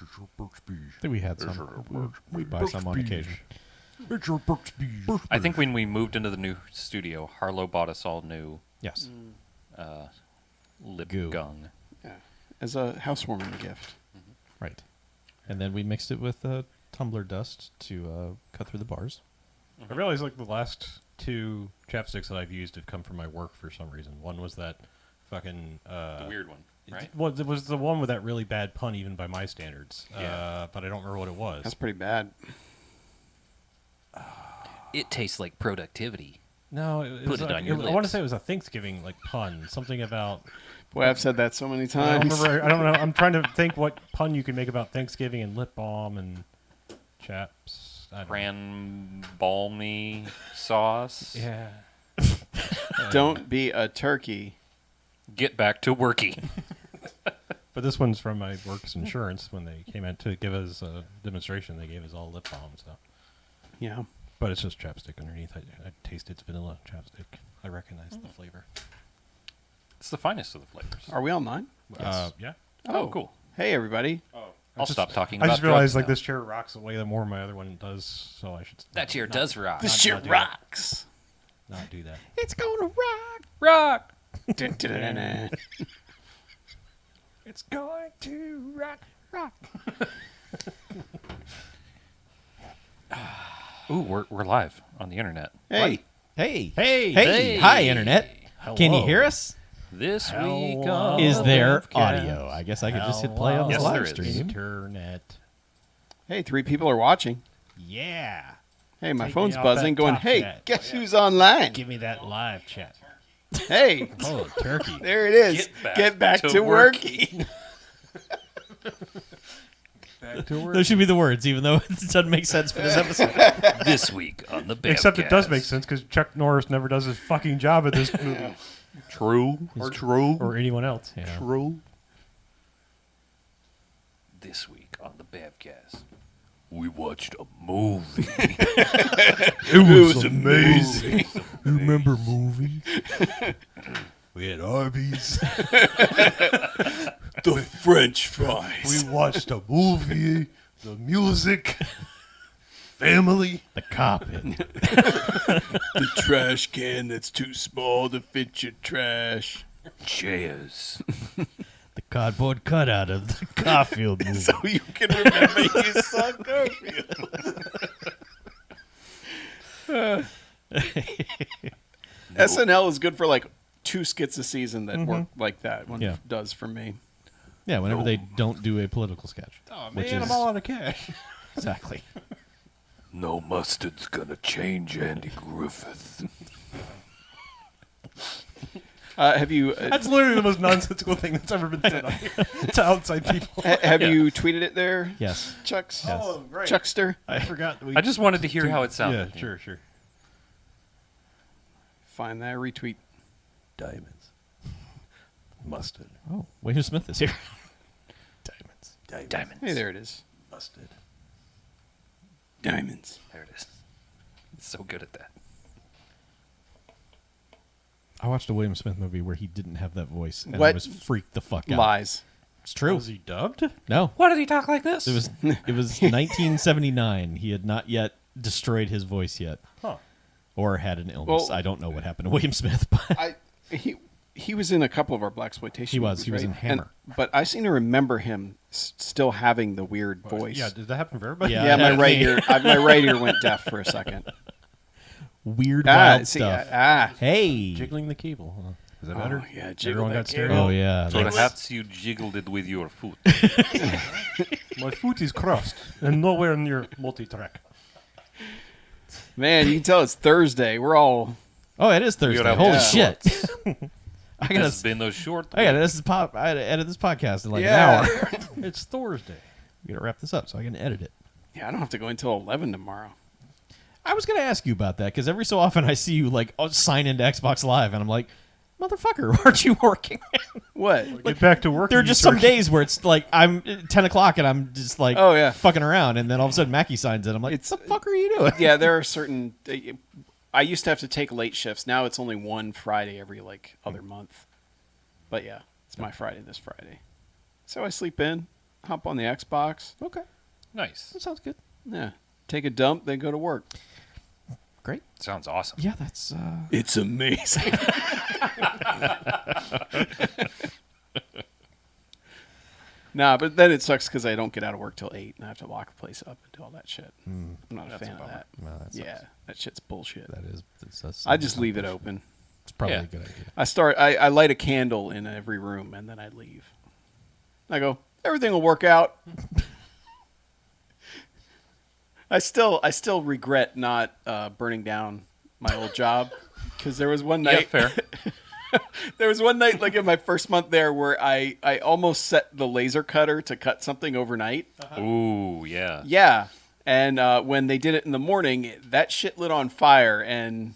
I think we had some. We buy some on occasion. It's your Burt's Bees. I think when we moved into the new studio, Harlow bought us all new Yes. lip Goo. gung. Yeah. As a housewarming gift. Right. And then we mixed it with tumbler dust to cut through the bars. I realize like the last two chapsticks that I've used have come from my work for some reason. One was that fucking The weird one, right? Well, it was the one with that really bad pun, even by my standards. Yeah. But I don't remember what it was. That's pretty bad. It tastes like productivity. No, it Put was it like, on your I want to lips. say it was a Thanksgiving like pun, something about. Boy, I've said that so many I times. don't remember. I don't know. I'm trying to think what pun you could make about Thanksgiving and lip balm and chaps. I don't know. Cran balmy sauce. Yeah. Don't be a turkey. Get back to working. But this one's from my work's insurance. When they came in to give us a demonstration, they gave us all lip balm. So, Yeah. but it's just chapstick underneath. I taste it's vanilla chapstick. I recognize the flavor. It's the finest of the flavors. Are we online? Yeah. Oh, cool. Hey, everybody. I'll stop talking I about just realized drugs like now. this chair rocks way more my other one does, so I should. That chair does rock. This shit do that. rocks. Not do that. It's going to rock. Rock. Da-da-da-da. It's going to rock. Ooh, we're live on the internet. Hey. Hey. Hey. Hey. Hi, Internet. Can you Hello. hear us? This Hello. week on Is the there BMFcast. audio? I guess I could just hit play on this Yes, live there is. stream. Internet. Hey, 3 people are watching. Yeah. Hey, my Take phone's me off buzzing that going, top hey, chat. guess who's online? Give me that live chat. Hey, Oh, turkey. there it is. Get back to working. Back to work. Those should be the words, even though it doesn't make sense for this episode. This week on the BMFcast. Except it does make sense because Chuck Norris never does his fucking job at this movie. True. True. Or anyone else. Yeah. True. This week on the BMFcast, we watched a movie. It was amazing. You remember movies? We had Arby's. The French fries. We watched a movie. The music. Family. The carpet. The trash can that's too small to fit your trash. Chairs. The cardboard cutout of the Garfield movie. So you can remember you saw Garfield. SNL is good for like 2 skits a season that work like that. One Yeah. does for me. Yeah, whenever they don't do a political sketch. Oh, Which man, is- I'm all out of cash. Exactly. No mustard's gonna change Andy Griffith. Have you That's literally the most nonsensical thing that's ever been said on here to outside people. have you tweeted it there, Yes. Chucks? Yes. Oh, right. Chuckster? I forgot. That we I just wanted to hear how it sounded. Yeah, sure. Find that retweet. Diamonds. Mustard. Oh, William Smith is here. Diamonds. Hey, there it is. Mustard. Diamonds. There it is. It's so good at that. I watched a William Smith movie where he didn't have that voice, and I What? was freaked the fuck out. Lies. It's true. Was he dubbed? No, Why did he talk like this? it was 1979. He had not yet destroyed his voice yet, Huh. or had an illness. Well- I don't know what happened to William Smith, but He was in a couple of our blaxploitation. He was. movies, He was right? in Hammer. But I seem to remember him still having the weird voice. Yeah, did that happen for everybody? Yeah. Yeah, my Yeah. right ear. My right ear went deaf for a second. weird wild stuff. Hey. Jiggling the cable. Huh? Is that Oh, better? yeah, jiggle Everyone that got scared. cable. Oh yeah. that's- Perhaps you jiggled it with your foot. My foot is crossed and nowhere near multi-track. Man, you can tell it's Thursday. We're all. Oh, it is Thursday. have Holy to- shit! I It's gotta. been a short I gotta. This is pop. I gotta edit this podcast in like Yeah. an hour. It's Thursday. We gotta wrap this up so I can edit it. Yeah, I don't have to go until 11 tomorrow. I was gonna ask you about that because every so often I see you like sign into Xbox Live, and I'm like, motherfucker, aren't you working? What? Get back to work. There are and just you some start- days where it's like I'm 10 o'clock and I'm just like, Oh, yeah. fucking around, and then all of a sudden Mackie signs in. I'm like, It's- what the fuck are you doing? Yeah, there are certain. I used to have to take late shifts. Now it's only one Friday every like other month. But yeah, it's my Friday this Friday. So I sleep in. hop on the Xbox. Okay, Nice. that sounds good. Yeah. Take a dump, then go to work. Great. Sounds awesome. Yeah, that's. It's amazing. Nah, but then it sucks because I don't get out of work till 8 and I have to lock the place up and do all that shit. I'm not a That's fan a of bummer. that. Well, that Yeah, sucks. that shit's bullshit. That is. That's I just leave it open. It's probably Yeah. a good idea. I light a candle in every room and then I leave. I go, everything will work out. I still regret not burning down my old job because there was one Yeah, night. fair. There was one night, like in my first month there, where I almost set the laser cutter to cut something overnight. Ooh, yeah. Yeah, and when they did it in the morning, that shit lit on fire, and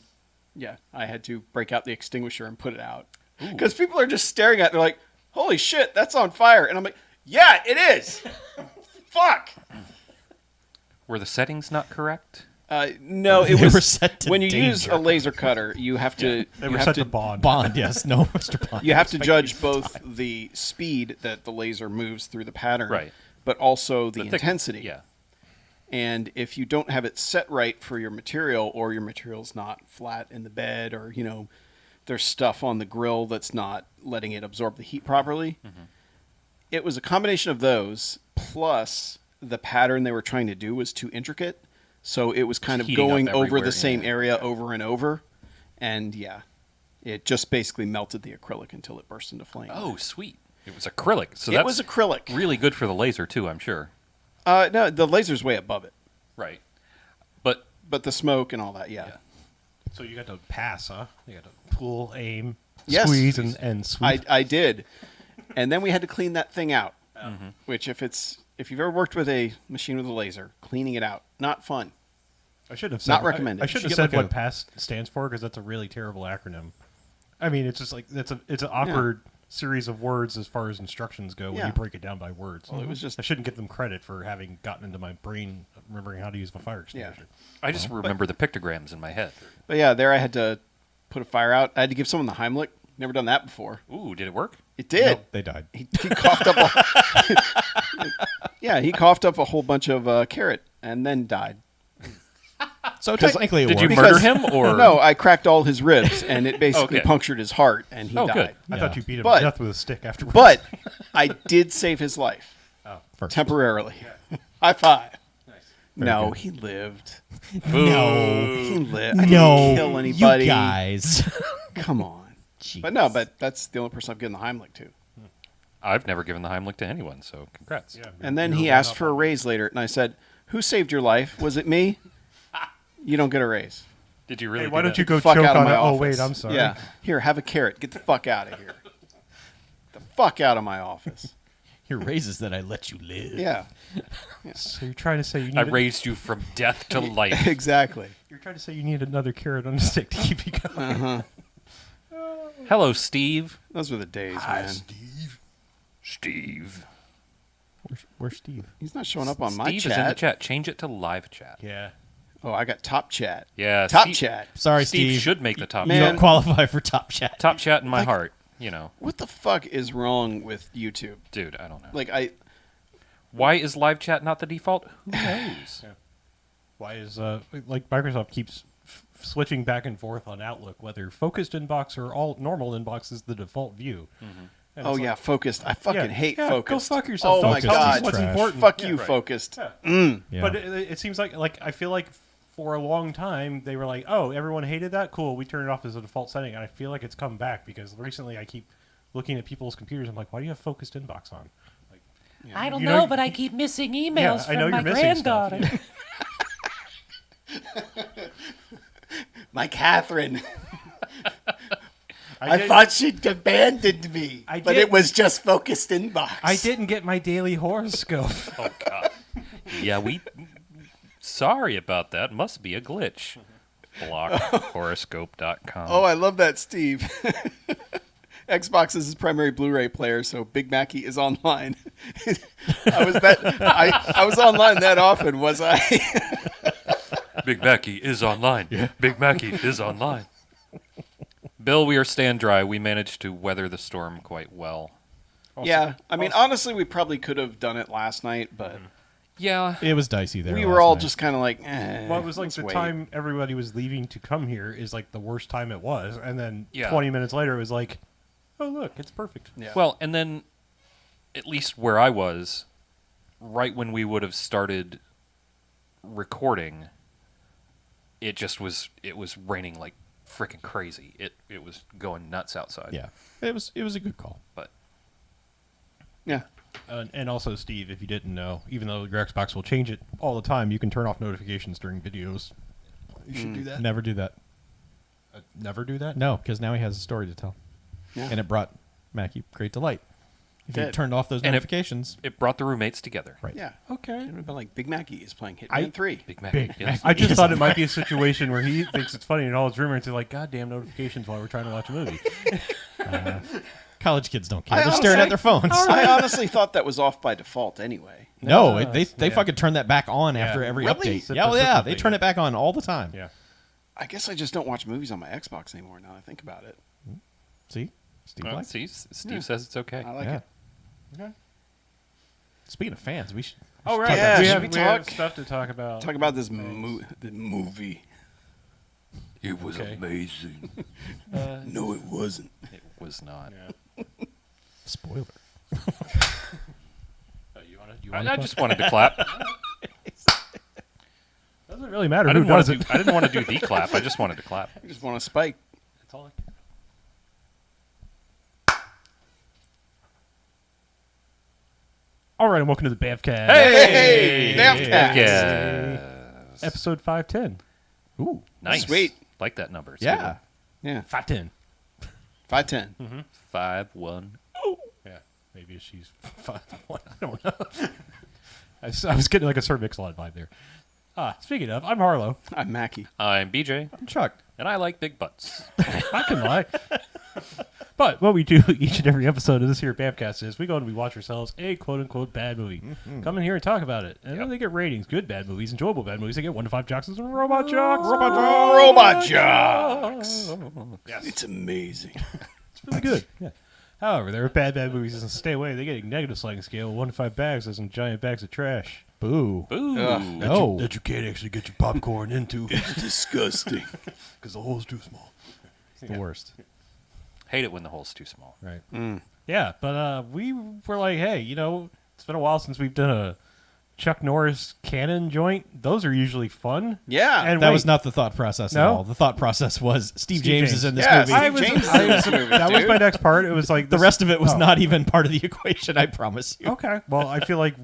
yeah, I had to break out the extinguisher and put it out because people are just staring at it. They're like, "Holy shit, that's on fire!" And I'm like, "Yeah, it is." Fuck. Were the settings not correct? No, it They was were set to when you use danger. a laser cutter, you have to They you were have set to to bond. Bond, yes. No, Mr. Bond. you have to judge both the speed that the laser moves through the pattern, Right. but also the thick- intensity. Yeah. And if you don't have it set right for your material, or your material's not flat in the bed, or there's stuff on the grill that's not letting it absorb the heat properly, it was a combination of those plus the pattern they were trying to do was too intricate. So it was kind of heating up going over everywhere, the same yeah. area over and over. And yeah, it just basically melted the acrylic until it burst into flame. Oh, sweet. It was acrylic. So it that's was acrylic. really good for the laser, too, I'm sure. No, the laser's way above it. Right. But But the smoke and all that, yeah. So you got to pass, huh? You got to pull, aim, Yes. squeeze, and sweep. I did. And then we had to clean that thing out. Which if you've ever worked with a machine with a laser, cleaning it out, not fun. I should have said, Not recommended. I should You have should said get like what PASS stands for because that's a really terrible acronym. I mean, it's just like it's an awkward series of words as far as instructions go when Yeah. you break it down by words. Well, it was just I shouldn't give them credit for having gotten into my brain remembering how to use the fire extinguisher. I just remember the pictograms in my head. But yeah, there I had to put a fire out. I had to give someone the Heimlich. Never done that before. Ooh, did it work? It did. Nope, they died. He coughed up he coughed up a whole bunch of carrot and then died. So technically, it Did you worked. murder him or No, I cracked all his ribs and it basically Okay. punctured his heart and he Oh, died. good. I Yeah. thought you beat him But- to death with a stick afterwards. But I did save his life First. temporarily. High five. Very No, good. he lived. No, He lived. I no, didn't kill anybody. you guys. Come on. Jeez. But no, but that's the only person I've given the Heimlich to. I've never given the Heimlich to anyone, so congrats. Yeah, And then you're he one asked up for a on- raise later, and I said, "Who saved your life? Was it me? You don't get a raise. Did you really Hey, why do don't that? you go Fuck choke out of on my it? Oh office." wait, I'm sorry. Yeah, here, have a carrot. Get the fuck out of here. The fuck out of my office. Your raises that I let you live. Yeah, So you're trying to say you I need raised you from death to life. exactly. you're trying to say you need another carrot on a stick to keep you going. Hello, Steve. Those were the days, man. Steve. Where's Steve? He's not showing up on my Steve chat. is in the chat. Change it to live chat. Yeah. Oh, I got top chat. Yeah. Top Steve, chat. Sorry, Steve Steve. should make the top You Man. chat. don't qualify for top chat. Top chat in my Like- heart. You know, What the fuck is wrong with YouTube? dude, I don't know. Like Why is live chat not the default? Who knows? Why is like Microsoft keeps switching back and forth on Outlook, whether focused inbox or all normal inbox is the default view. And oh it's yeah, like, focused. I fucking hate yeah, focused. Go fuck yourself. Oh my Focused is god. what's trash. important. Fuck Yeah, you, right. focused. Yeah. Yeah. But it seems like I feel like for a long time they were like, oh, everyone hated that. Cool, we turned it off as a default setting, and I feel like it's come back because recently I keep looking at people's computers. I'm like, why do you have focused inbox on? Like, I don't You know, know- but I keep missing yeah, emails I know from my you're missing stuff. granddaughter. My Catherine. I I did- thought she'd abandoned me, I but did- it was just focused inbox. I didn't get my daily horoscope. Oh God. Yeah, we. Sorry about that. Must be a glitch. Blockhoroscope.com. Oh, I love that, Steve. Xbox is his primary Blu-ray player, so Big Mackey is online. I was online that often, was I? Big Mackey is online. Yeah. Big Mackey is online. Bill, we are stand dry. We managed to weather the storm quite well. Yeah, I mean, honestly, we probably could have done it last night, but Yeah. It was dicey there. we last were all night. just kind of like, Well, it was like let's the wait. time everybody was leaving to come here is like the worst time it was, and then Yeah. 20 minutes later it was like, oh look, it's perfect. Yeah. Well, and then, at least where I was, right when we would have started recording, it was raining like freaking crazy. It was going nuts outside. Yeah, it was a good call. But yeah. And also, Steve, if you didn't know, even though your Xbox will change it all the time, you can turn off notifications during videos. You should do that. Never do that. Never do that? No, because now he has a story to tell, Yeah. and it brought Mackie great delight. If you Did. turned off those And it- notifications, it brought the roommates together. right? Yeah. Okay. It would have been like Big Mackie is playing Hitman I- 3. Big Mac. Big yes. I just thought it might be a situation where he thinks it's funny and all his roommates are like, goddamn notifications while we're trying to watch a movie. College kids don't care. I They're staring at their phones. I honestly thought that was off by default anyway. No, No, they yeah. fucking turn that back on after every Really? update. Yeah, they Typically, turn yeah. it back on all the time. Yeah. I guess I just don't watch movies on my Xbox anymore now that I think about it. See, Steve Well, likes it. see, Steve Yeah. says it's okay. I like Yeah. it. Okay. Speaking of fans, we should. Oh, right. Yeah, we should have, we we have talk- stuff to talk about. Talk about this the movie. It was Okay. amazing. No, it wasn't. It was not. Yeah. Spoiler. Oh, you I just wanted to clap. Doesn't really matter I who didn't want does to. it. I didn't want to do the clap. I just wanted to clap. I just want to spike. That's all All right, and welcome to the BMFcast. Hey, BMFcast. Yeah. Episode 510. Ooh, Nice. Sweet. Like that number. It's a good yeah. one. Yeah, 510. 510. 5-1. Yeah, maybe she's 5'1". I don't know. I was getting like a Sir Mix-a-Lot vibe there. Speaking of, I'm Harlow. I'm Mackie. I'm BJ, I'm Chuck. and I like big butts. I can lie. But what we do each and every episode of this here BAMFcast is we go and we watch ourselves a quote-unquote bad movie. Come in here and talk about it. And then they get ratings. Good bad movies, enjoyable bad movies. They get 1 to 5 jocks and robot jocks. Robot Jocks. Yes. It's amazing. It's really good. Yeah. However, there are bad movies and stay away. They get a negative sliding scale. 1 to 5 bags as in giant bags of trash. Boo. Boo. Ugh. No. That you can't actually get your popcorn into Disgusting. because the hole's too small. The worst. Hate it when the hole's too small. Right. Yeah, but we were like, hey, it's been a while since we've done a Chuck Norris canon joint. Those are usually fun. Yeah. And That wait, was not the thought process at No? all. The thought process was Steve Steve James James. is in this Yeah, movie. Steve I was, James is I in was- this movie, that was dude. my next part. It was like The this- rest of it was oh, not even part of the equation, I promise you. okay. Well, I feel like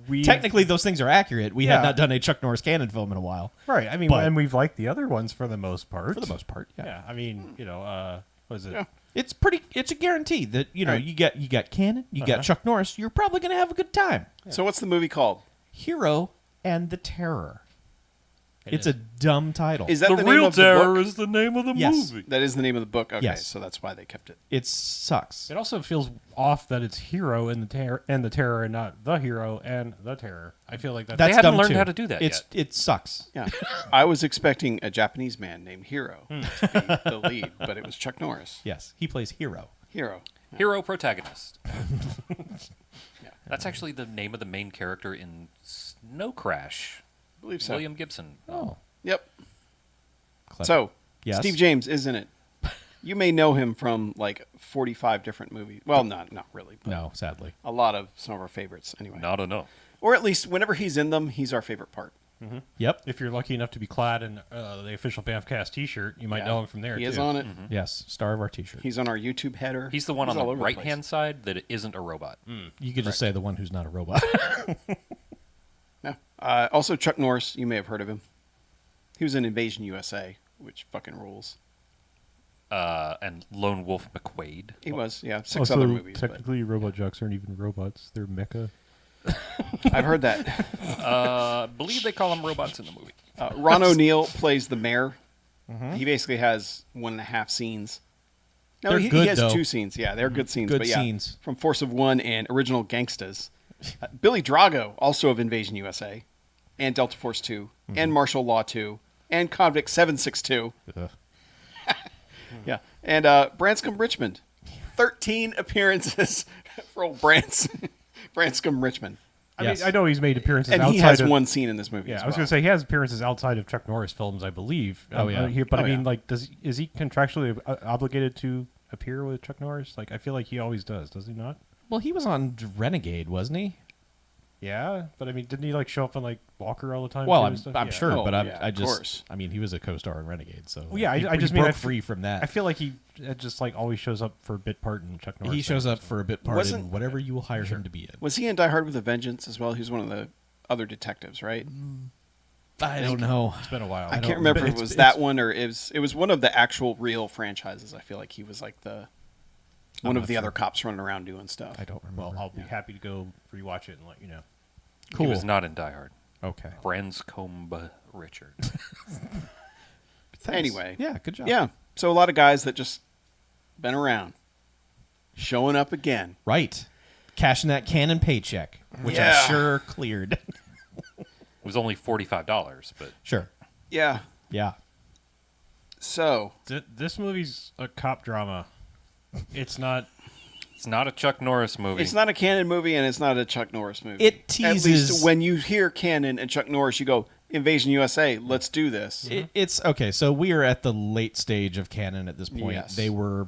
we Technically, those things are accurate. We Yeah. had not done a Chuck Norris canon film in a while. right. I mean, but- and we've liked the other ones for the most part. For the most part, yeah. Yeah. I mean, what is it? Yeah. It's a guarantee that, Right. you got canon, you got Chuck Norris, you're probably going to have a good time. So what's the movie called? Hero and the Terror. It's is. a dumb title. Is that The the, real name of the terror book? is the name of the Yes. movie. That is the name of the book. Okay, Yes. so that's why they kept it. It sucks. It also feels off that it's hero and the terror and not the hero and the terror. I feel like that's That's haven't dumb learned too. how to do that It sucks. Yeah, I was expecting a Japanese man named Hiro to be the lead, but it was Chuck Norris. Yes, he plays Hero. Hero. Hero protagonist. That's actually the name of the main character in Snow Crash. I believe so. William Gibson. Oh, Yep. clever. So, Yes? Steve James is in it. You may know him from like 45 different movies. Well, not really. But No, sadly. a lot of some of our favorites, anyway. Not enough. Or at least whenever he's in them, he's our favorite part. Yep. if you're lucky enough to be clad in the official BAMFcast T-shirt, you might Yeah. know him from there. He too. is on it. Yes, star of our T-shirt. He's on our YouTube header. He's the one on all the over right place. hand side that isn't a robot. You could just say the one who's not a robot. Yeah. Also, Chuck Norris. You may have heard of him. He was in Invasion USA, which fucking rules. And Lone Wolf McQuaid. He was, yeah. Six Also, other movies. But technically, robot jocks aren't even robots; they're mecha. I've heard that. Believe they call them robots in the movie. Ron O'Neal plays the mayor. He basically has 1.5 scenes. No, They're he good, has though. 2 scenes. Yeah, they're good scenes. Good but yeah, scenes. From Force of One and Original Gangstas. Billy Drago, also of Invasion USA, and Delta Force 2, and Martial Law 2, and Convict 762. Ugh. Yeah, and Branscombe Richmond. 13 appearances For old Branscombe Richmond. I Yes. mean, I know he's made appearances And outside he has of, one scene in this movie. Yeah, as I was well. going to say he has appearances outside of Chuck Norris films, I believe. Oh, yeah. But Oh, I mean, yeah. like, is he contractually obligated to appear with Chuck Norris? Like, I feel like he always does he not? Well, he was on Renegade, wasn't he? Yeah, but I mean, didn't he like show up on like Walker all the time? Well, too I'm, and stuff? I'm Yeah. sure, Oh, but yeah, I of just, course. I mean, he was a co-star in Renegade, so Well, yeah, he, I he just mean, broke I free from that. I feel like he just like always shows up for a bit part in Chuck Norris. He shows things. up for a bit part Wasn't- in whatever you will hire him to be in. Was he in Die Hard with a Vengeance as well? He was one of the other detectives, right? I don't know. It's been a while. I don't- can't remember if it It's- was it's- that one or it was one of the actual real franchises. I feel like he was like one I'm of not the sure. other cops running around doing stuff. I don't remember. Well, I'll be happy to go rewatch it and let you know. Cool. He was not in Die Hard. Okay. Branscombe Richard. Thanks. Anyway. Yeah, good job. Yeah. So a lot of guys that just been around, showing up again. Right. Cashing that Canon paycheck, which Yeah. I'm sure cleared. It was only $45, but Sure. Yeah. Yeah. So This movie's a cop drama. It's not. it's not a Chuck Norris movie. it's not a Cannon movie and it's not a Chuck Norris movie. It At teases. least when you hear Cannon and Chuck Norris, you go, Invasion USA, let's do this. It's okay. So we are at the late stage of Canon at this point. Yes. They were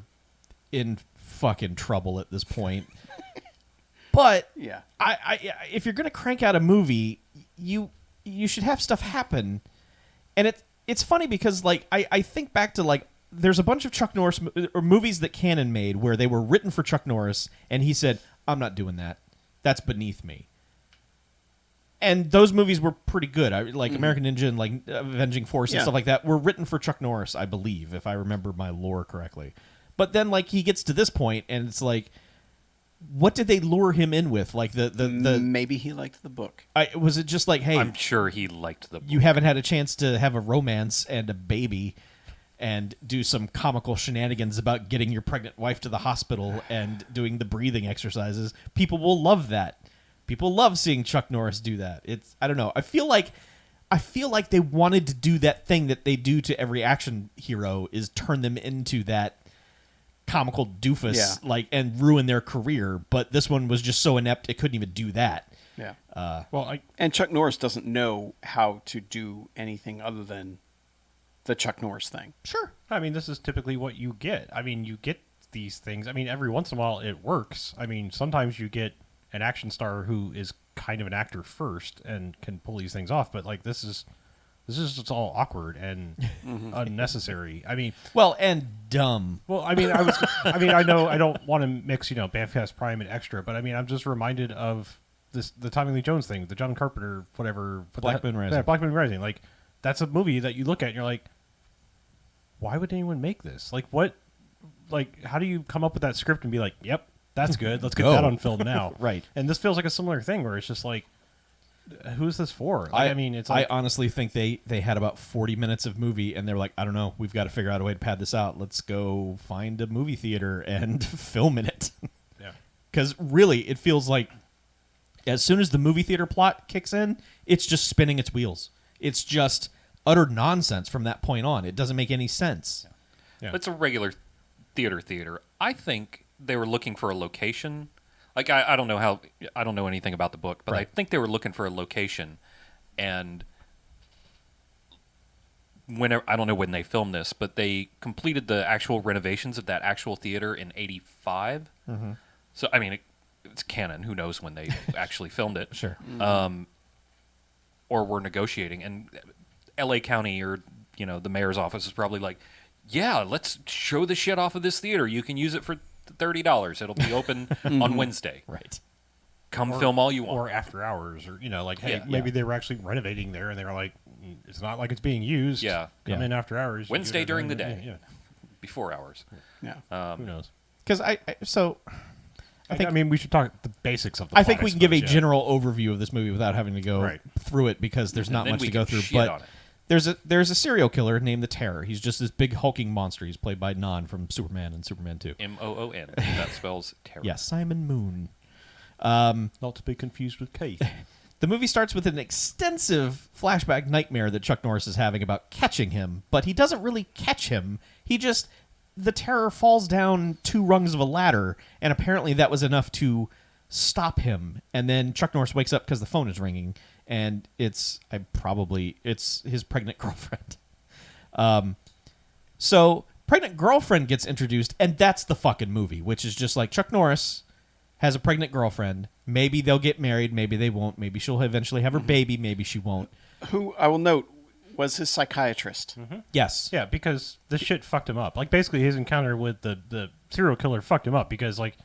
in fucking trouble at this point. But Yeah. if you're gonna crank out a movie, you should have stuff happen. And it's funny because like I think back to like there's a bunch of Chuck Norris or movies that Cannon made where they were written for Chuck Norris and he said, "I'm not doing that. That's beneath me." And those movies were pretty good. Like American Ninja and like Avenging Force and Yeah. stuff like that were written for Chuck Norris, I believe, if I remember my lore correctly. But then like he gets to this point and it's like, what did they lure him in with? Like the Maybe he liked the book. was it just like, hey, I'm sure he liked the book. you haven't had a chance to have a romance and a baby and do some comical shenanigans about getting your pregnant wife to the hospital and doing the breathing exercises. People will love that. People love seeing Chuck Norris do that. It's I don't know. I feel like they wanted to do that thing that they do to every action hero is turn them into that comical doofus Yeah. like and ruin their career, but this one was just so inept it couldn't even do that. Yeah. Well, And Chuck Norris doesn't know how to do anything other than the Chuck Norris thing. Sure. I mean, this is typically what you get. I mean, you get these things. I mean, every once in a while it works. I mean, sometimes you get an action star who is kind of an actor first and can pull these things off. But like this is just all awkward and unnecessary. I mean, Well, and dumb. well, I mean, I know I don't want to mix, BMFcast Prime and Extra, but I mean, I'm just reminded of the Tommy Lee Jones thing, the John Carpenter, whatever. Black Moon Rising. Yeah, Black Moon Rising. Like, that's a movie that you look at and you're like, why would anyone make this? Like, what? Like, how do you come up with that script and be like, yep, that's good. Let's get Go. that on film now. Right. And this feels like a similar thing where it's just like, who's this for? Like, I mean, it's like, I honestly think they had about 40 minutes of movie and they're like, I don't know, we've got to figure out a way to pad this out. Let's go find a movie theater and film in it. yeah. Because really, it feels like as soon as the movie theater plot kicks in, it's just spinning its wheels. It's just utter nonsense from that point on. It doesn't make any sense. Yeah. It's a regular theater. I think they were looking for a location. Like I don't know anything about the book, but I Right. think they were looking for a location, and whenever I don't know when they filmed this, but they completed the actual renovations of that actual theater in '85. Mm-hmm. So I mean, it's canon. Who knows when they actually filmed it? Sure. Or were negotiating, and L.A. County or the mayor's office is probably like, yeah, let's show the shit off of this theater. You can use it for $30. It'll be open on Wednesday. Right. Come film all you want. Or after hours, or like, hey, Yeah. maybe they were actually renovating there, and they were like, it's not like it's being used. Yeah. come Yeah. in after hours. Wednesday You do it during the yeah, day. Yeah, Before hours. Yeah. who knows? Because I think- I mean, we should talk the basics of the I plot, think we can give a suppose, yeah. general overview of this movie without having to go Right. through it because there's not then much we to go can through. shit But on it. there's a serial killer named the Terror. He's just this big hulking monster. He's played by Nan from Superman and Superman 2. Moon. That spells terror. Yeah, Simon Moon. Not to be confused with Keith. The movie starts with an extensive flashback nightmare that Chuck Norris is having about catching him, but he doesn't really catch him. He just the terror falls down 2 rungs of a ladder, and apparently that was enough to stop him. And then Chuck Norris wakes up because the phone is ringing, and it's his pregnant girlfriend. So pregnant girlfriend gets introduced, and that's the fucking movie, which is just like Chuck Norris has a pregnant girlfriend. Maybe they'll get married, maybe they won't. Maybe she'll eventually have her baby, maybe she won't. Who, I will note, was his psychiatrist. Yes. Yeah, because this shit fucked him up. Like, basically, his encounter with the serial killer fucked him up because, like,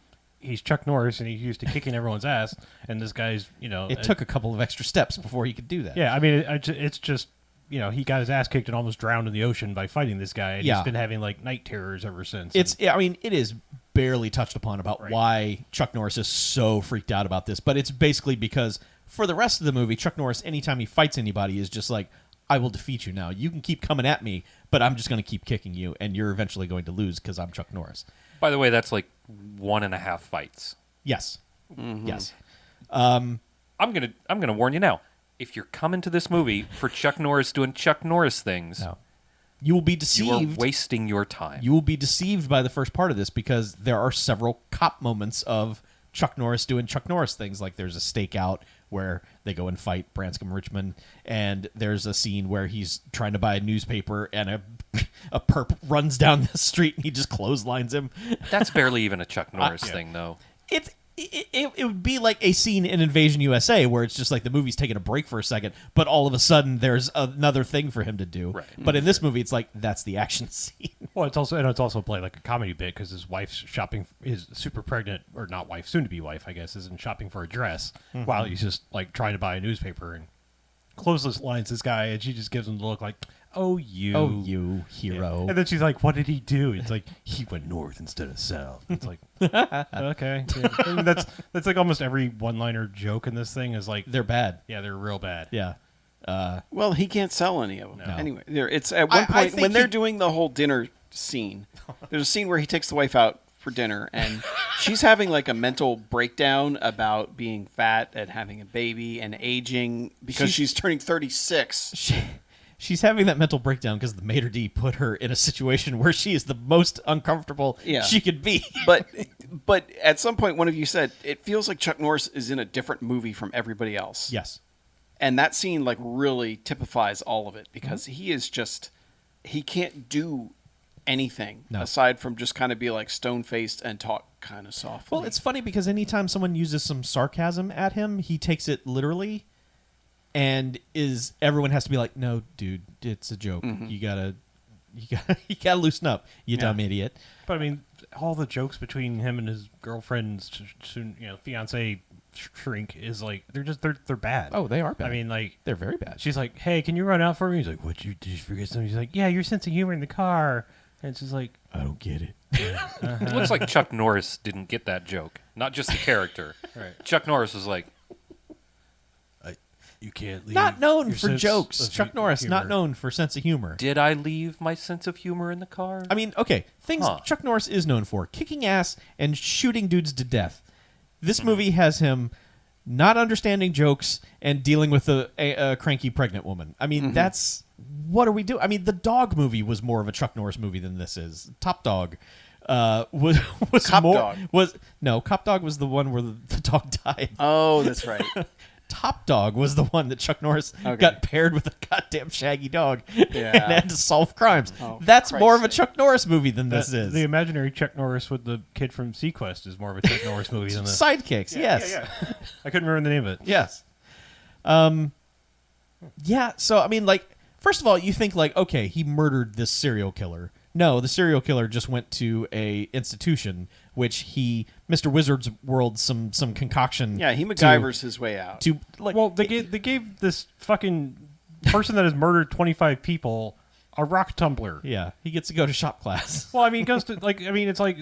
he's Chuck Norris and he's used to kicking everyone's ass, and this guy's, It took a couple of extra steps before he could do that. Yeah, I mean, it's just, he got his ass kicked and almost drowned in the ocean by fighting this guy, and Yeah. he's been having, like, night terrors ever since. It is barely touched upon about why Chuck Norris is so freaked out about this, but it's basically because for the rest of the movie, Chuck Norris, anytime he fights anybody, is just like, I will defeat you now. You can keep coming at me, but I'm just going to keep kicking you, and you're eventually going to lose because I'm Chuck Norris. By the way, that's like 1.5 fights. Yes. Yes. I'm gonna warn you now. If you're coming to this movie for Chuck Norris doing Chuck Norris things, No. You will be you deceived. are wasting your time. You will be deceived by the first part of this because there are several cop moments of Chuck Norris doing Chuck Norris things. Like there's a stakeout where they go and fight Branscombe Richmond, and there's a scene where he's trying to buy a newspaper and a perp runs down the street and he just clotheslines him. That's barely even a Chuck Norris thing, though. It would be like a scene in Invasion USA where it's just like the movie's taking a break for a second, but all of a sudden there's another thing for him to do. Right. But in this movie, it's like that's the action scene. Well, it's also played like a comedy bit because his wife's shopping, his super pregnant, or not wife, soon to be wife, I guess, isn't shopping for a dress while he's just like trying to buy a newspaper and closes lines this guy, and she just gives him the look like, "Oh, you, Oh, you hero. And then she's like, "What did he do?" It's like he went north instead of south. It's like, okay, yeah. I mean, that's like almost every one-liner joke in this thing is like, They're bad. yeah, they're real bad. Yeah. Well, he can't sell any of them. No. Anyway, it's at one I point think when they're doing the whole dinner scene. There's a scene where he takes the wife out for dinner, and she's having like a mental breakdown about being fat and having a baby and aging because she's turning 36. She's having that mental breakdown because the maitre d' put her in a situation where she is the most uncomfortable she could be. But at some point, one of you said it feels like Chuck Norris is in a different movie from everybody else. Yes. And that scene like really typifies all of it because he is just he can't do anything aside from just kind of be like stone-faced and talk kind of softly. Well, it's funny because anytime someone uses some sarcasm at him, he takes it literally, and everyone has to be like, "No, dude, it's a joke. You gotta loosen up, you dumb idiot." But I mean, all the jokes between him and his girlfriend's soon, fiance shrink is like they're bad. Oh, they are bad. I mean, like They're very bad. she's like, "Hey, can you run out for me?" He's like, "What? Did you forget something?" He's like, "Yeah, your sense of humor in the car." And it's just like, I don't get it. It looks like Chuck Norris didn't get that joke. Not just the character. Right. Chuck Norris was like, you can't leave. Not known your for sense jokes. of Chuck Norris, not humor. known for sense of humor. did I leave my sense of humor in the car? I mean, okay, things Chuck Norris is known for: kicking ass and shooting dudes to death. This movie has him not understanding jokes and dealing with a cranky pregnant woman. I mean, that's what are we doing? I mean, the Dog movie was more of a Chuck Norris movie than this is. Top Dog was Cop more Dog. Cop Dog was the one where the dog died. Oh, that's right. Top Dog was the one that Chuck Norris got paired with a goddamn shaggy dog and had to solve crimes. Oh, That's for more of a Christ's Chuck Norris movie than this is. The imaginary Chuck Norris with the kid from Sequest is more of a Chuck Norris movie than this. Sidekicks, yes. Yeah. I couldn't remember the name of it. Yes. Yeah, so, I mean, like, first of all, you think, like, okay, he murdered this serial killer. No, the serial killer just went to a institution, which Mr. Wizard's World, some concoction. Yeah, he MacGyver's his way out. Well, they gave this fucking person that has murdered 25 people a rock tumbler. Yeah, he gets to go to shop class. Well, I mean, it goes to it's like,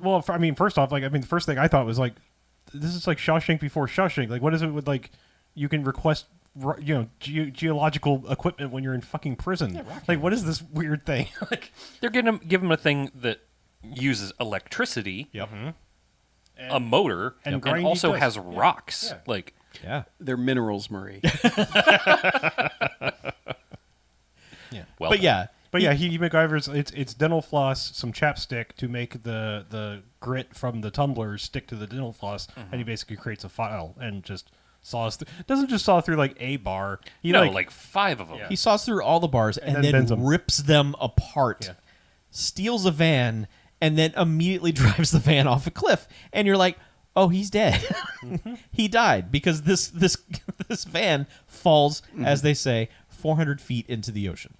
well, first off, the first thing I thought was like, this is like Shawshank before Shawshank. Like, what is it with like, you can request, geological equipment when you're in fucking prison? Yeah, like, what is this weird thing? Like, They're going to give him a thing that uses electricity, a motor, And and grindy also dust. has rocks. Yeah. Like, Yeah. They're minerals, Murray. well, But yeah, But yeah, he MacGyver's it's dental floss, some chapstick to make the grit from the tumblers stick to the dental floss, and he basically creates a file and just saws doesn't just saw through like a bar. He like 5 of them. Yeah. He saws through all the bars and then then bends 'em. rips them apart, Yeah. steals a van, and then immediately drives the van off a cliff. And you're like, oh, he's dead. He died because this van falls, as they say, 400 feet into the ocean.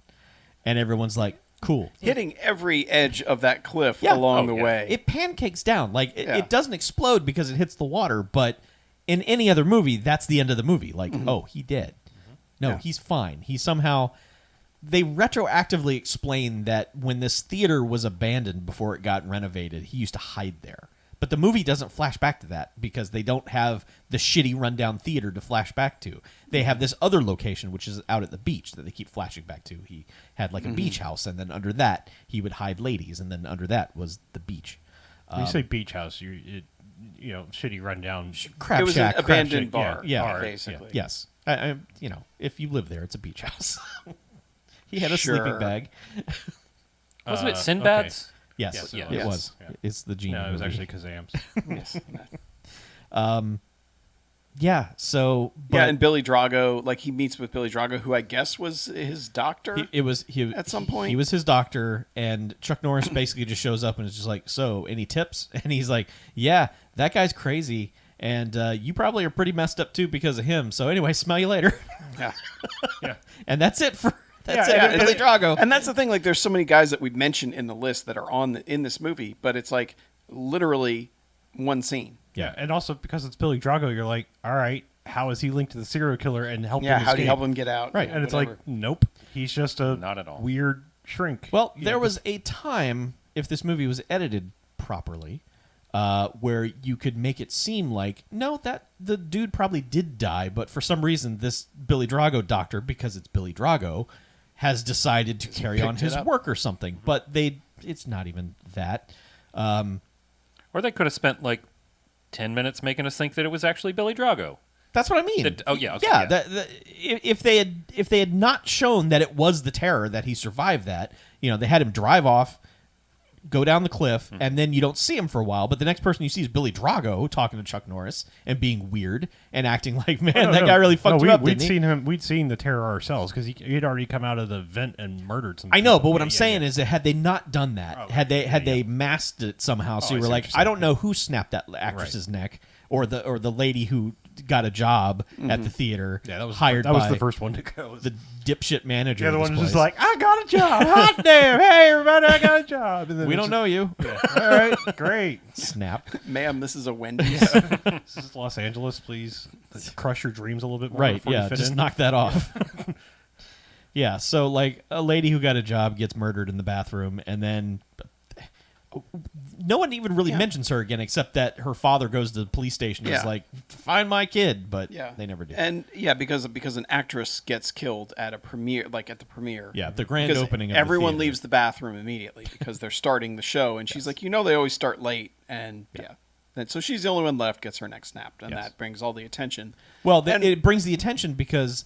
And everyone's like, cool. Hitting every edge of that cliff Yeah. along Oh, the yeah. way. It pancakes down. Like, Yeah. it doesn't explode because it hits the water, but in any other movie, that's the end of the movie. Like, oh, he dead. No, Yeah. he's fine. He somehow... They retroactively explain that when this theater was abandoned before it got renovated, he used to hide there. But the movie doesn't flash back to that because they don't have the shitty rundown theater to flash back to. They have this other location, which is out at the beach, that they keep flashing back to. He had like a beach house, and then under that, he would hide ladies, and then under that was the beach. When you say beach house, shitty rundown. Crab it was shack. an crab abandoned shack. bar, Yeah, basically. Yes. If you live there, it's a beach house. He had a Sure. sleeping bag. Wasn't it Sinbad's? Yes, Yes, it it was. was. Yeah. It's the genie. No, it was movie. actually Kazam's. Yes. Yeah. So, but Yeah, and Billy Drago, like he meets with Billy Drago, who I guess was his doctor. he at some point? he was his doctor, and Chuck Norris basically just shows up and is just like, "So, any tips?" And he's like, "Yeah, that guy's crazy, and you probably are pretty messed up too because of him. So, anyway, smell you later." Yeah. Yeah. And that's it for that's Yeah, it. yeah, for Billy Drago. And that's the thing. Like, there's so many guys that we've mentioned in the list that are in this movie, but it's like literally one scene. Yeah, and also because it's Billy Drago, you're like, all right, how is he linked to the serial killer and help Yeah, him how do you escape? help him get out? Right, And it's Whatever. like, nope, he's just a Not at all. weird shrink. Well, You there know, was a time, if this movie was edited properly, where you could make it seem like, no, that the dude probably did die, but for some reason, this Billy Drago doctor, because it's Billy Drago, has decided to carry on picked it his up. work or something. But it's not even that. Or they could have spent like 10 minutes making us think that it was actually Billy Drago. That's what I mean. Oh, yeah, okay, yeah. yeah. If they had not shown that it was the Terror, that he survived that, they had him drive off, go down the cliff, and then you don't see him for a while. But the next person you see is Billy Drago talking to Chuck Norris and being weird and acting like, man, No, that no, guy really fucked no, you up. We'd Didn't he? We'd seen the terror ourselves because he'd already come out of the vent and murdered some. I know, people. but what Yeah, I'm yeah, saying yeah. is that had they not done that, Oh, had they yeah. masked it somehow, so Oh, you I were see like, what you're I don't know who snapped that actress's neck, or the lady who got a job at the theater, yeah, that was hired that was by the first one to go. the dipshit manager. The other of one this was just place. like, I got a job. Hot damn. Hey, everybody, I got a job. And then we it's don't know you. just- All right, great. Snap. Ma'am, this is a Wendy's. This is Los Angeles. Please crush your dreams a little bit more. Right, before yeah, you fit just in. knock that off. Yeah, so like a lady who got a job gets murdered in the bathroom, and then no one even really Yeah. mentions her again, except that her father goes to the police station and is Yeah. like, find my kid, but Yeah, they never do. And yeah, because an actress gets killed at a premiere, like at the premiere. Yeah, the grand Because opening of everyone the theater. leaves the bathroom immediately because they're starting the show, and she's like, they always start late, and yeah. And so she's the only one left, gets her neck snapped, and Yes. that brings all the attention. Well, And- it brings the attention because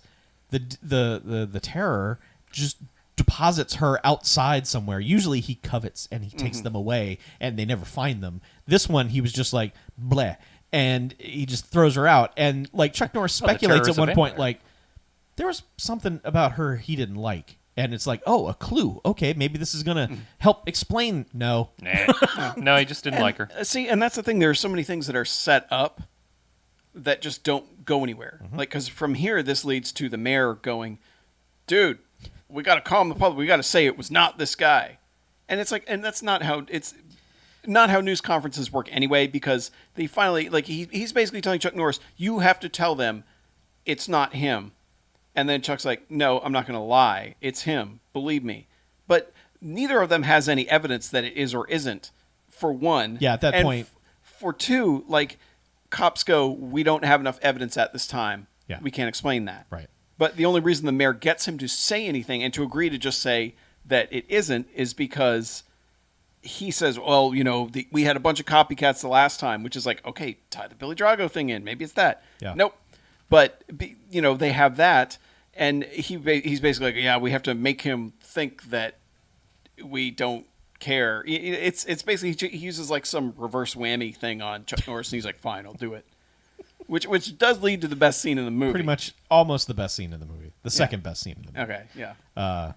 the terror just deposits her outside somewhere. Usually he covets and he takes them away, and they never find them. This one, he was just like, bleh, and he just throws her out. And like Chuck Norris Well, the speculates terror at is a one point, vampire. like, there was something about her he didn't like. And it's like, oh, a clue. Okay, maybe this is going to help explain. No. Nah. No, he just didn't like her. See, and that's the thing. There are so many things that are set up that just don't go anywhere. Like, because from here, this leads to the mayor going, dude, we got to calm the public. We got to say it was not this guy. And it's like, and that's not how news conferences work anyway, because they finally, like, he's basically telling Chuck Norris, you have to tell them it's not him. And then Chuck's like, no, I'm not going to lie. It's him. Believe me. But neither of them has any evidence that it is or isn't, for one. Yeah, at that And point. For two, like, cops go, we don't have enough evidence at this time. Yeah. We can't explain that. Right. But the only reason the mayor gets him to say anything and to agree to just say that it isn't is because he says, well, we had a bunch of copycats the last time, which is like, okay, tie the Billy Drago thing in. Maybe it's that. Yeah. Nope. But, they have that. And he's basically like, yeah, we have to make him think that we don't care. It's basically he uses like some reverse whammy thing on Chuck Norris, and he's like, fine, I'll do it. Which does lead to the best scene in the movie. Pretty much almost the best scene in the movie. The second best scene in the movie. Okay, yeah.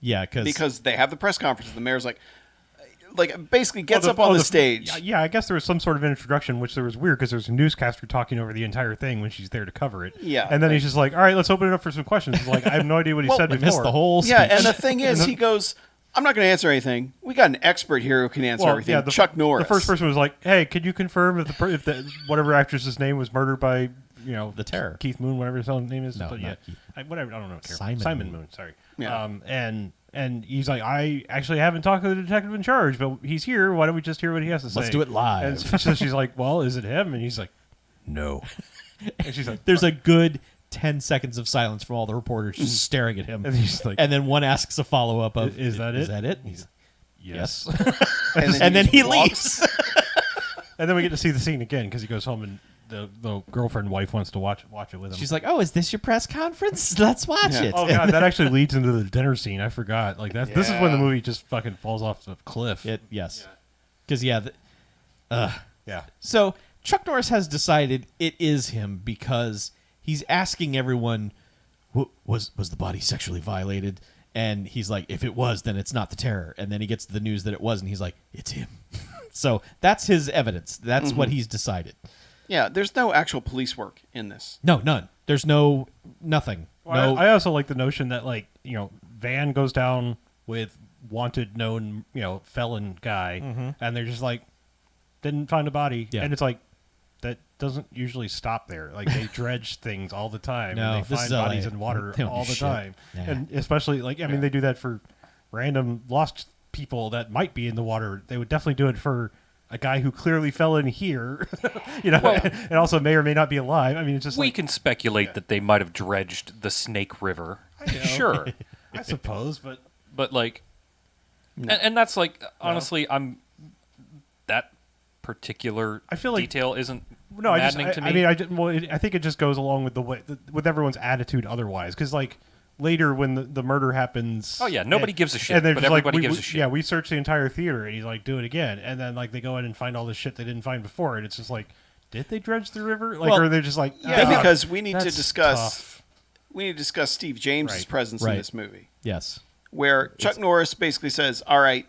Yeah, Because they have the press conference, and the mayor's like basically gets up on the stage. Yeah, I guess there was some sort of introduction, which there was weird because there's a newscaster talking over the entire thing when she's there to cover it. Yeah, and then he's just like, "All right, let's open it up for some questions." He's like, I have no idea what he said I before. missed the whole speech. Yeah, and the thing is, he goes, I'm not going to answer anything. We got an expert here who can answer everything. Yeah, Chuck Norris. The first person was like, "Hey, could you confirm if the whatever actress's name was murdered by the Terror, Keith Moon, whatever his own name is?" No, But not yeah, Keith. whatever. I don't know. Simon Moon. Sorry. Yeah. And he's like, I actually haven't talked to the detective in charge, but he's here. Why don't we just hear what he has to say? Let's do it live. And so she's like, well, is it him? And he's like, no. And she's like, There's a good 10 seconds of silence from all the reporters just staring at him. And he's like, and then one asks a follow-up of, Is that it? Is that it? And he's like, yes. and then he just leaves. walks. And then we get to see the scene again because he goes home and the girlfriend wife wants to watch it with him. She's like, oh, is this your press conference? Let's watch Yeah. it. oh god, that actually leads into the dinner scene. I forgot. Like that. This is when the movie just fucking falls off the cliff. Yes. Because, Yeah. So Chuck Norris has decided it is him because he's asking everyone, was the body sexually violated? And he's like, if it was, then it's not the Terror. And then he gets the news that it was, and he's like, it's him. So that's his evidence. That's what he's decided. Yeah, there's no actual police work in this. No, none. There's nothing. Well, No. I also like the notion that Van goes down with wanted known felon guy, and they're just like didn't find a body, Yeah. and it's like that doesn't usually stop there. Like they dredge things all the time, No, and they this find is LA. bodies in water They don't all do the shit. time, Yeah. and especially they do that for random lost people that might be in the water. They would definitely do it for a guy who clearly fell in here, and also may or may not be alive. I mean, it's just We like, can speculate that they might have dredged the Snake River. Sure. I suppose, but But and that's like honestly, that particular I feel like- detail isn't no, maddening to me. I think it just goes along with the way with everyone's attitude otherwise, because later when the murder happens, Oh, yeah, nobody gives a shit, and they're but just like, everybody gives a shit. Yeah, we searched the entire theater, and he's like, do it again, and then they go in and find all this shit they didn't find before, and it's just like, did they dredge the river? Well, or they're just like, Yeah, "Ah, because we need to that's discuss tough." Steve James' Right. presence in Right. this movie. Yes. Where Chuck Norris basically says, all right,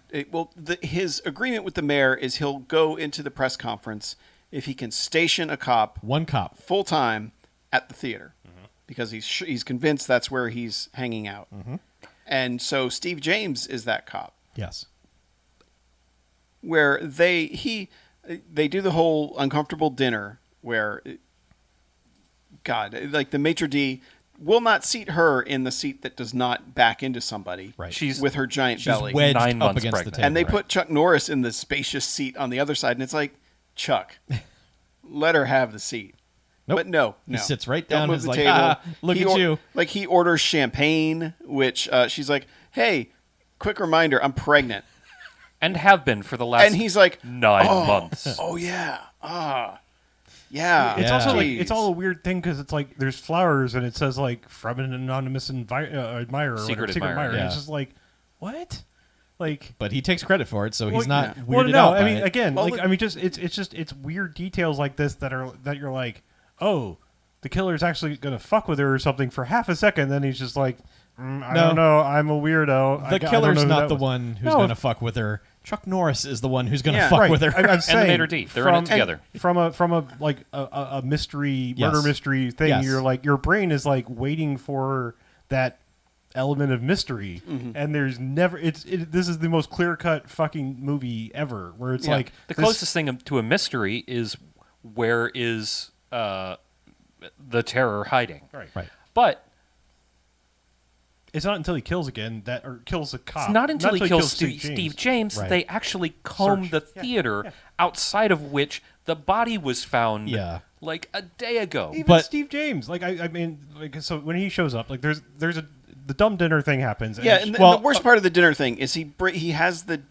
his agreement with the mayor is he'll go into the press conference if he can station a cop One cop. full time at the theater, because he's convinced that's where he's hanging out. And so Steve James is that cop, Yes. where they do the whole uncomfortable dinner where, God, like the maitre d' will not seat her in the seat that does not back into somebody, Right. She's with her giant She's belly. wedged 9 up months against pregnant. the table. And they right. put Chuck Norris in the spacious seat on the other side, and it's like, Chuck, let her have the seat. Nope. But no. He sits right Don't down move and is the like, table. "Ah, look He at you." Like he orders champagne, which she's like, hey, quick reminder, I'm pregnant. and have been for the last And he's like, 9 oh, months. oh yeah, yeah. It's Yeah. also like Jeez. it's all a weird thing because it's like there's flowers and it says like from an anonymous admirer or Secret whatever, admirer, and yeah. it's just like what, like. But he takes credit for it, so he's Well, not yeah. weirded Well, no, out. I by mean, it. again, Well, like look- I mean, just it's weird details like this that you're like, oh, the killer's actually gonna fuck with her or something for half a second, then he's just like, I No. don't know, I'm a weirdo. the I don't killer's know who not that the was. one who's No, going to fuck with her. Chuck Norris is the one who's going to Yeah. fuck right. with her. I'm saying, maitre d', they're in it together. From a like a mystery Yes. murder mystery thing. Yes. You're like your brain is like waiting for that element of mystery, and there's never. This is the most clear cut fucking movie ever, where it's Yeah. like The this- closest thing to a mystery is where is the Terror hiding? Right. But It's not until he kills again or kills a cop. it's not until he kills Steve Steve James Right. they actually comb Search. the Yeah, theater yeah. outside of which the body was found Yeah. like a day ago. Even But- Steve James, like I mean, like so when he shows up, like there's the dumb dinner thing happens. Yeah, and and Well, the worst part of the dinner thing is he has the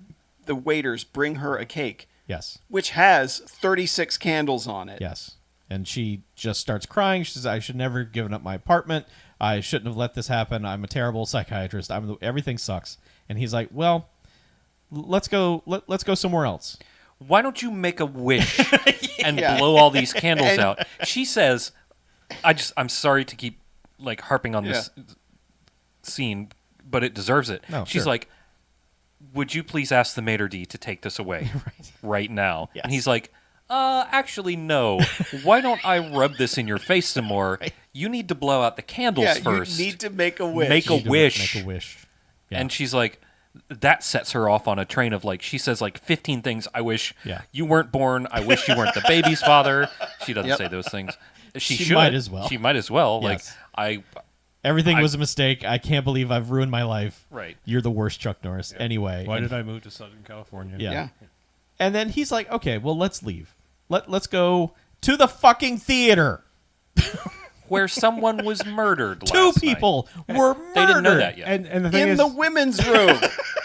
waiters bring her a cake, Yes. which has 36 candles on it. Yes. And she just starts crying. She says, I should never have given up my apartment. I shouldn't have let this happen. I'm a terrible psychiatrist. Everything sucks. And he's like, well, let's go somewhere else. Why don't you make a wish and Yeah. blow all these candles And- out? She says, I'm sorry to keep like harping on this scene, but it deserves it. No, She's sure. like, would you please ask the maitre d' to take this away right now? Yes. And he's like, actually, no. Why don't I rub this in your face some more? You need to blow out the candles Yeah, first. you need to make a wish. Make a Need to wish. Make a wish. Yeah. And she's like, that sets her off on a train of like, she says like 15 things. I wish Yeah. you weren't born. I wish you weren't the baby's father. She doesn't Yep. say those things. She She should. might as well. She might as well. Yes. Like, Everything was a mistake. I can't believe I've ruined my life. Right. You're the worst, Chuck Norris. Anyway. Why and- did I move to Southern California? Yeah. Yeah. And then he's like, okay, well, let's leave. Let's go to the fucking theater. where someone was murdered Two last people were murdered. They didn't know that yet. And the thing In is, the women's room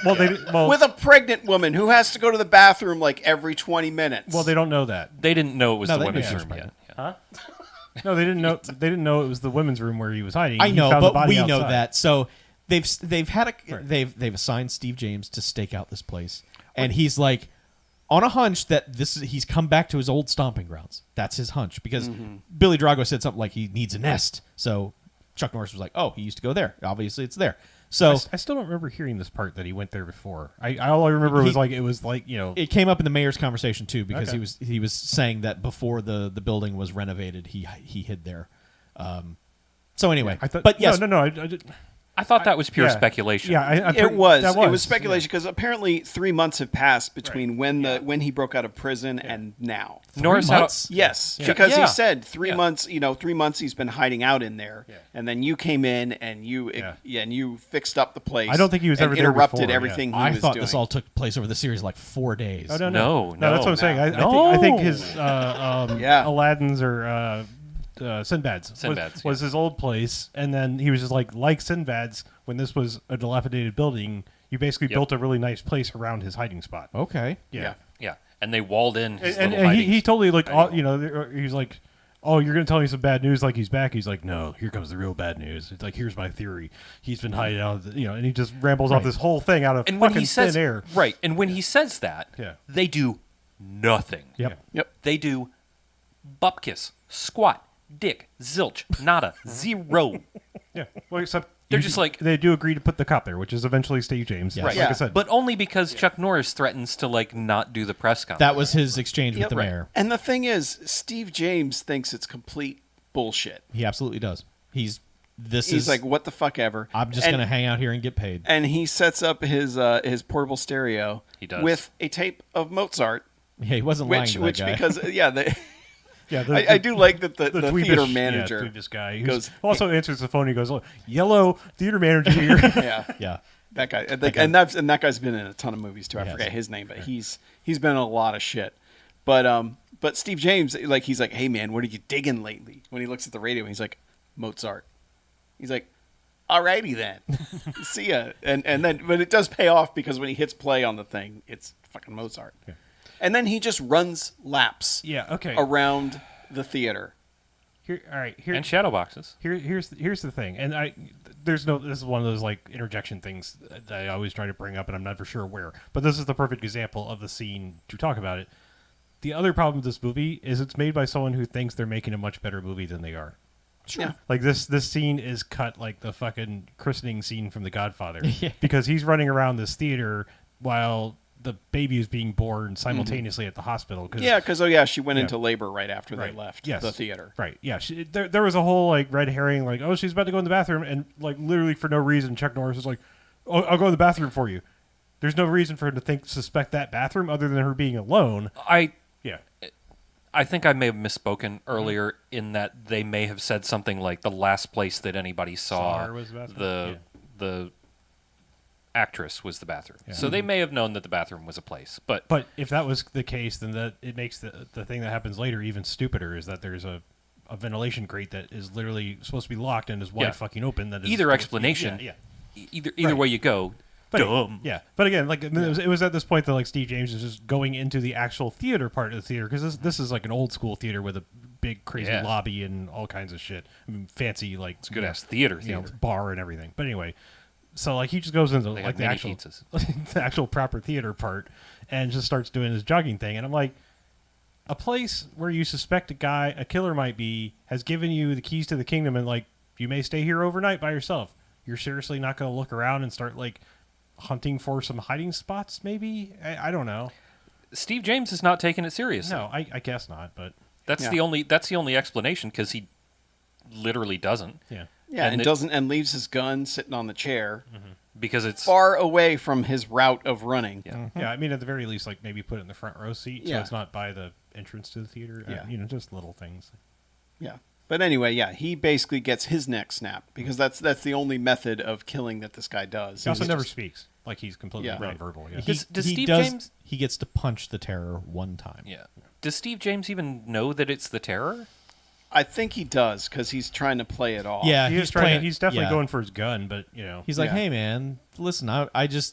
well, with a pregnant woman who has to go to the bathroom like every 20 minutes. they don't know that. They didn't know it was No, the they knew women's she was room yet. pregnant. Yeah. No, they didn't know. They didn't know it was the women's room where he was hiding. I He know, found the but body we know outside. that. So they've had a Right. they've assigned Steve James to stake out this place, and he's like on a hunch that he's come back to his old stomping grounds. That's his hunch because Billy Drago said something like he needs a nest. So Chuck Norris was like, oh, he used to go there. Obviously, it's there. So I still don't remember hearing this part that he went there before. All I remember was like it came up in the mayor's conversation too because Okay. he was saying that before the building was renovated, he hid there. So anyway, I thought, but yes, no, I did. I thought that was pure Yeah. speculation. Yeah, it was. That It was speculation because apparently 3 months have passed between Right. when he broke out of prison and now. Norris 3 had a- months? Yes, Yeah. because Yeah. he said 3 Yeah. months. 3 months he's been hiding out in there, Yeah. and then you came in and you fixed up the place. I don't think he was and ever there interrupted before, yeah. everything he I was thought doing. this all took place over the series like 4 days. Oh, no, No, that's what I'm saying. no. I think his Yeah. Aladdin's or Sinbad's, Sinbad's, was his old place, and then he was just like Sinbad's when this was a dilapidated building. You basically Yep. built a really nice place around his hiding spot. Okay. Yeah. Yeah, and they walled in his And little hiding. he totally like hiding he's like, oh, you're gonna tell me some bad news like he's back. He's like, no, here comes the real bad news. It's like, here's my theory. He's been hiding out, and he just rambles off this whole thing out of and when fucking he says thin air. right, and when he says that, Yeah. they do nothing. Yep. Yep. They do bupkis, squat, dick, zilch, nada, zero. Yeah. Well, except They're just like- they do agree to put the cop there, which is eventually Steve James. Yes. Like Yeah. I said, But only because Chuck Norris threatens to like not do the press conference. That was his exchange with Yep. the Right. mayor. And the thing is, Steve James thinks it's complete bullshit. He absolutely does. He's He's like, what the fuck ever. I'm just And- gonna hang out here and get paid. And he sets up his portable stereo He does. with a tape of Mozart, Yeah, he wasn't lying which to that guy. because yeah, I do like that the dweebish, theater manager dweebish guy goes- also answers the phone. He goes, oh, "Yellow theater manager here." yeah. yeah. That guy, and that guy's been in a ton of movies too. I He has. forget his name, but he's been in a lot of shit. But Steve James, like, he's like, hey man, what are you digging lately? When he looks at the radio, he's like, Mozart. He's like, alrighty then, see ya. And then, but it does pay off because when he hits play on the thing, it's fucking Mozart. Yeah. And then he just runs laps Yeah. Okay. around the theater. Here, all right. Here, and shadow boxes. here's the thing, and this is one of those like interjection things that I always try to bring up, and I'm never sure where. But this is the perfect example of the scene to talk about it. The other problem with this movie is it's made by someone who thinks they're making a much better movie than they are. Sure. Like this scene is cut like the fucking christening scene from The Godfather, Yeah. because he's running around this theater while the baby is being born simultaneously at the hospital. Cause, Yeah, because she went Yeah. into labor right after Right. they left Yes. the theater. Right. Yeah. There was a whole like red herring, like, oh, she's about to go in the bathroom, and like literally for no reason, Chuck Norris is like, oh, I'll go in the bathroom for you. There's no reason for him to suspect that bathroom other than her being alone. Yeah. I think I may have misspoken earlier in that they may have said something like the last place that anybody saw her was the bathroom? the actress was the bathroom. Yeah. So they may have known that the bathroom was a place. But If that was the case, then that it makes the thing that happens later even stupider. Is that there's a ventilation grate that is literally supposed to be locked and is wide Yeah. fucking open. That is either explanation, Yeah. either Right. way you go, But dumb. Yeah, but again, like it was at this point that like Steve James is just going into the actual theater part of the theater, because this is like an old school theater with a big crazy Yeah. lobby and all kinds of shit. I mean, fancy like It's a good ass theater. bar and everything. But anyway, So like he just goes into They like had the mini actual pizzas. the actual proper theater part and just starts doing his jogging thing. And I'm like, a place where you suspect a killer might be, has given you the keys to the kingdom and like you may stay here overnight by yourself. You're seriously not going to look around and start like hunting for some hiding spots? Maybe I don't know. Steve James is not taking it seriously. No, I guess not. But That's Yeah. the only explanation, because he literally doesn't. yeah, Yeah, and it- doesn't and leaves his gun sitting on the chair, because it's far away from his route of running. Yeah. yeah. I mean, at the very least, like maybe put it in the front row seat so Yeah. it's not by the entrance to the theater. Yeah. Just little things. Yeah. But anyway, yeah, he basically gets his neck snapped because that's the only method of killing that this guy does. He also He's never just- speaks. Like he's completely Yeah. nonverbal. Yeah. Does Steve James- He gets to punch the terror one time. yeah. Does Steve James even know that it's the Terror? I think he does because he's trying to play it off. Yeah, He's definitely yeah. going for his gun, but He's like, Yeah. hey man, listen,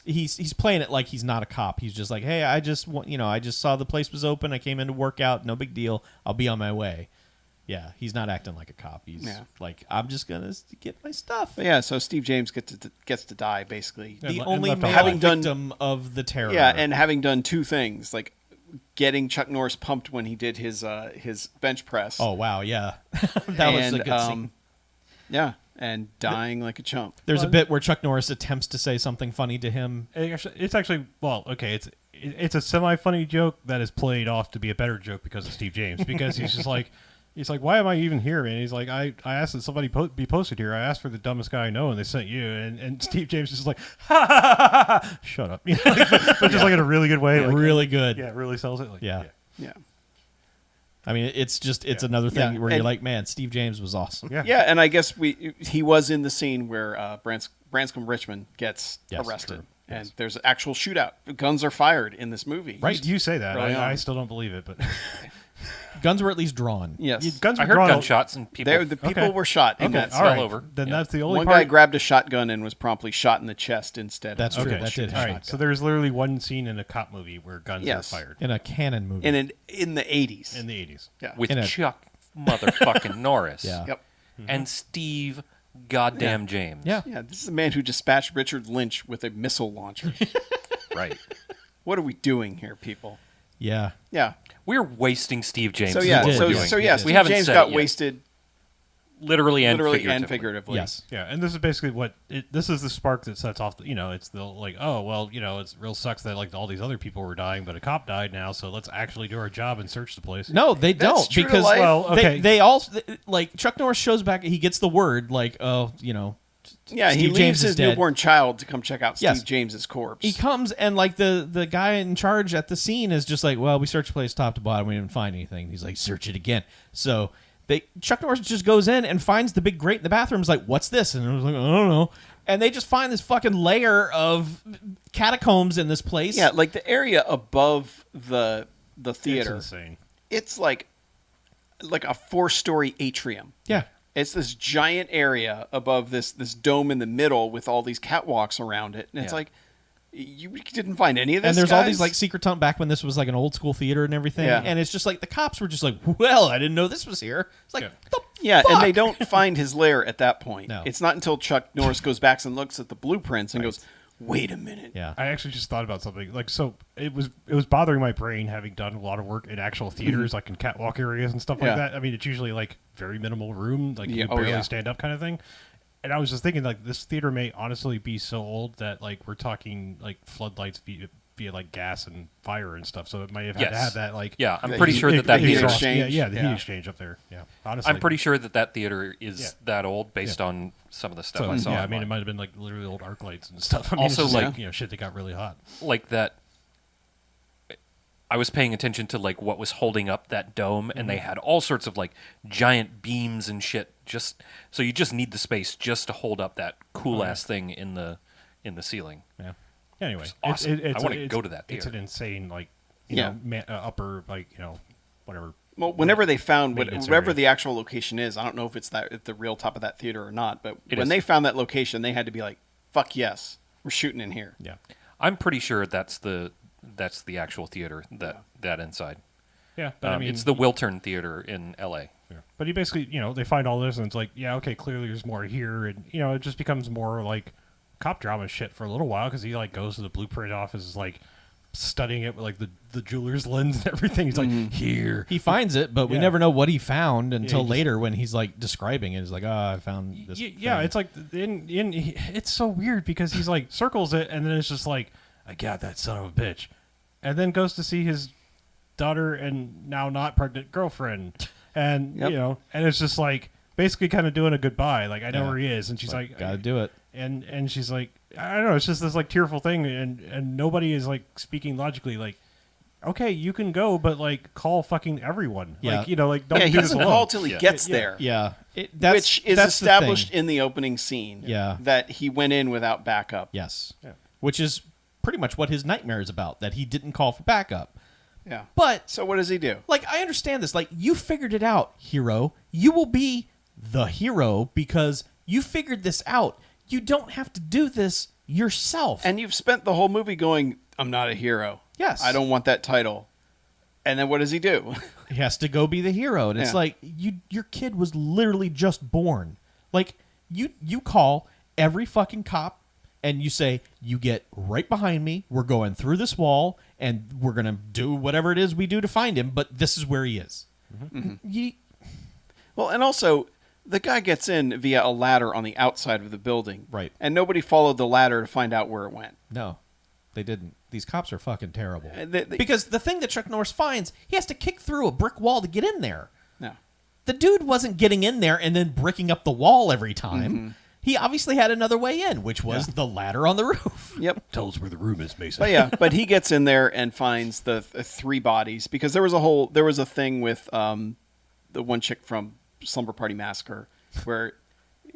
he's playing it like he's not a cop. He's just like, hey, I just saw the place was open. I came in to work out. No big deal. I'll be on my way. Yeah, he's not acting like a cop. He's Yeah. like, I'm just gonna get my stuff. But yeah, so Steve James gets to die basically. Yeah. The And only left male off. Having done- victim of the terror. Yeah, and having done two things, like getting Chuck Norris pumped when he did his bench press. oh wow, yeah, that was a good scene. Yeah, and dying like a chump. There's a bit where Chuck Norris attempts to say something funny to him. it's actually well, okay. It's a semi-funny joke that is played off to be a better joke because of Steve James. Because he's just like, why am I even here? And he's like, I asked that somebody be posted here. I asked for the dumbest guy I know, and they sent you. And Steve James is like, ha ha ha ha, ha. Shut up. But just like in a really good way. Yeah, like, really good. Yeah, it really sells it. Like, Yeah. Yeah. I mean, it's Yeah. another thing Yeah, where you're and- like, man, Steve James was awesome. Yeah. Yeah, and I guess he was in the scene where Branscombe Richmond gets Yes, arrested. true. And there's an actual shootout. Guns are fired in this movie. Right. You say that. Early on. I still don't believe it, but Guns were at least drawn. Yes. guns I were heard drawn. gunshots and people. The people Okay. were shot in Okay, that all scene. right. over. Then Yeah. that's the only One part. guy grabbed a shotgun and was promptly shot in the chest instead. That's of true. Okay, That did all have right. shotgun. So there's literally one scene in a cop movie where guns Yes. are fired In a canon movie. in the 80s. in the 80s. Yeah. with in a- Chuck motherfucking Norris. Yeah. Yep. And Steve goddamn James. Yeah. Yeah, this is a man who dispatched Richard Lynch with a missile launcher. Right. What are we doing here, people? Yeah. Yeah. We're wasting Steve James. So is yeah, what did. we're so doing. so yeah, We Steve haven't James said got it yet. wasted literally and literally figuratively. and figuratively. Yes. Yeah, and this is basically this is the spark that sets off. It's the like, oh well, it's real sucks that like all these other people were dying, but a cop died now, so let's actually do our job and search the place. No, they That's don't true to because life. Well, okay. they all like Chuck Norris shows back. He gets the word like, oh, Yeah, he Steve leaves James is his dead. newborn child to come check out Yes. Steve James's corpse. He comes and like the guy in charge at the scene is just like, well, we searched the place top to bottom, we didn't find anything. He's like, search it again. So Chuck Norris just goes in and finds the big grate in the bathroom. Is like, what's this? And I was like, I don't know. And they just find this fucking layer of catacombs in this place. Yeah, like the area above the theater. It's insane. It's like a 4-story atrium. Yeah. It's this giant area above this dome in the middle with all these catwalks around it, and it's Yeah. like you didn't find any of this. And there's all guys? these like secret tunnel back when this was like an old school theater and everything. Yeah. And it's just like the cops were just like, well, I didn't know this was here. It's like, Yeah. the Yeah, fuck? and they don't find his lair at that point. No. It's not until Chuck Norris goes back and looks at the blueprints and goes, "Wait a minute." Yeah. I actually just thought about something. Like, so it was bothering my brain having done a lot of work in actual theaters, like in catwalk areas and stuff like Yeah. that. I mean, it's usually like very minimal room, like Yeah, you oh, barely yeah. stand up kind of thing. And I was just thinking, like, this theater may honestly be so old that, like, we're talking like floodlights via like gas and fire and stuff. So it might have had to Yes. have that, like, Yeah, I'm The pretty heat- sure that the heat theater. exchange. Yeah, the Yeah. heat exchange up there. Yeah, honestly, I'm pretty sure that theater is Yeah. that old based on some of the stuff So, I saw. yeah, I mean, it online. might have been like literally old arc lights and stuff. I mean, Also, it's just, like- shit that got really hot. like that. I was paying attention to like what was holding up that dome, and they had all sorts of like giant beams and shit. Just so you just need the space just to hold up that cool ass thing in the ceiling. Yeah. Anyway, It's awesome. I wanna it's- go to that It's an theater. insane, like, Yeah. upper, like, whatever. Well, whenever they found Maintenance whatever area. the actual location is, I don't know if it's at the real top of that theater or not, but It when is. they found that location, they had to be like, "Fuck yes, we're shooting in here." Yeah. I'm pretty sure that's the actual theater that inside. Yeah, but I mean, it's the Wiltern Theater in L.A. yeah. But he basically, they find all this, and it's like, yeah, okay, clearly there's more here, and it just becomes more like cop drama shit for a little while because he like goes to the blueprint office, is like studying it with like the jeweler's lens and everything. He's like, here. He finds it, but we Yeah. never know what he found until he just- later when he's like describing it. He's like, I found this. Yeah, thing." it's like it's so weird because he's like circles it and then it's just like, I got that son of a bitch, and then goes to see his daughter and now not pregnant girlfriend, and Yep. you know, and it's just like basically kind of doing a goodbye. Like, I know Yeah. where he is, and she's like, gotta do it. and she's like, I don't know, it's just this like tearful thing, and nobody is like speaking logically. Like, okay, you can go, but like call fucking everyone. Yeah. Like, you know, like don't Yeah, do he this doesn't alone. call till he Yeah. gets Yeah. there. Yeah, Which is that's the established thing. in the opening scene. Yeah. That he went in without backup. Yes, Yeah. which is pretty much what his nightmare is about. That he didn't call for backup. Yeah. But So what does he do? like, I understand this. Like, you figured it out, hero. You will be the hero because you figured this out. You don't have to do this yourself. And you've spent the whole movie going, I'm not a hero. Yes. I don't want that title. And then what does he do? he has to go be the hero, and it's Yeah. like your kid was literally just born. Like, you call every fucking cop and you say, you get right behind me, we're going through this wall and we're gonna do whatever it is we do to find him, but this is where he is. Well, and also, the guy gets in via a ladder on the outside of the building. Right. And nobody followed the ladder to find out where it went. No, they didn't. These cops are fucking terrible. They- Because the thing that Chuck Norris finds, he has to kick through a brick wall to get in there. No. The dude wasn't getting in there and then bricking up the wall every time. He obviously had another way in, which was the ladder on the roof. Yep. Tell us where the room is, Mason. But yeah, but he gets in there and finds the three bodies because there was a thing with the one chick from Slumber Party Massacre where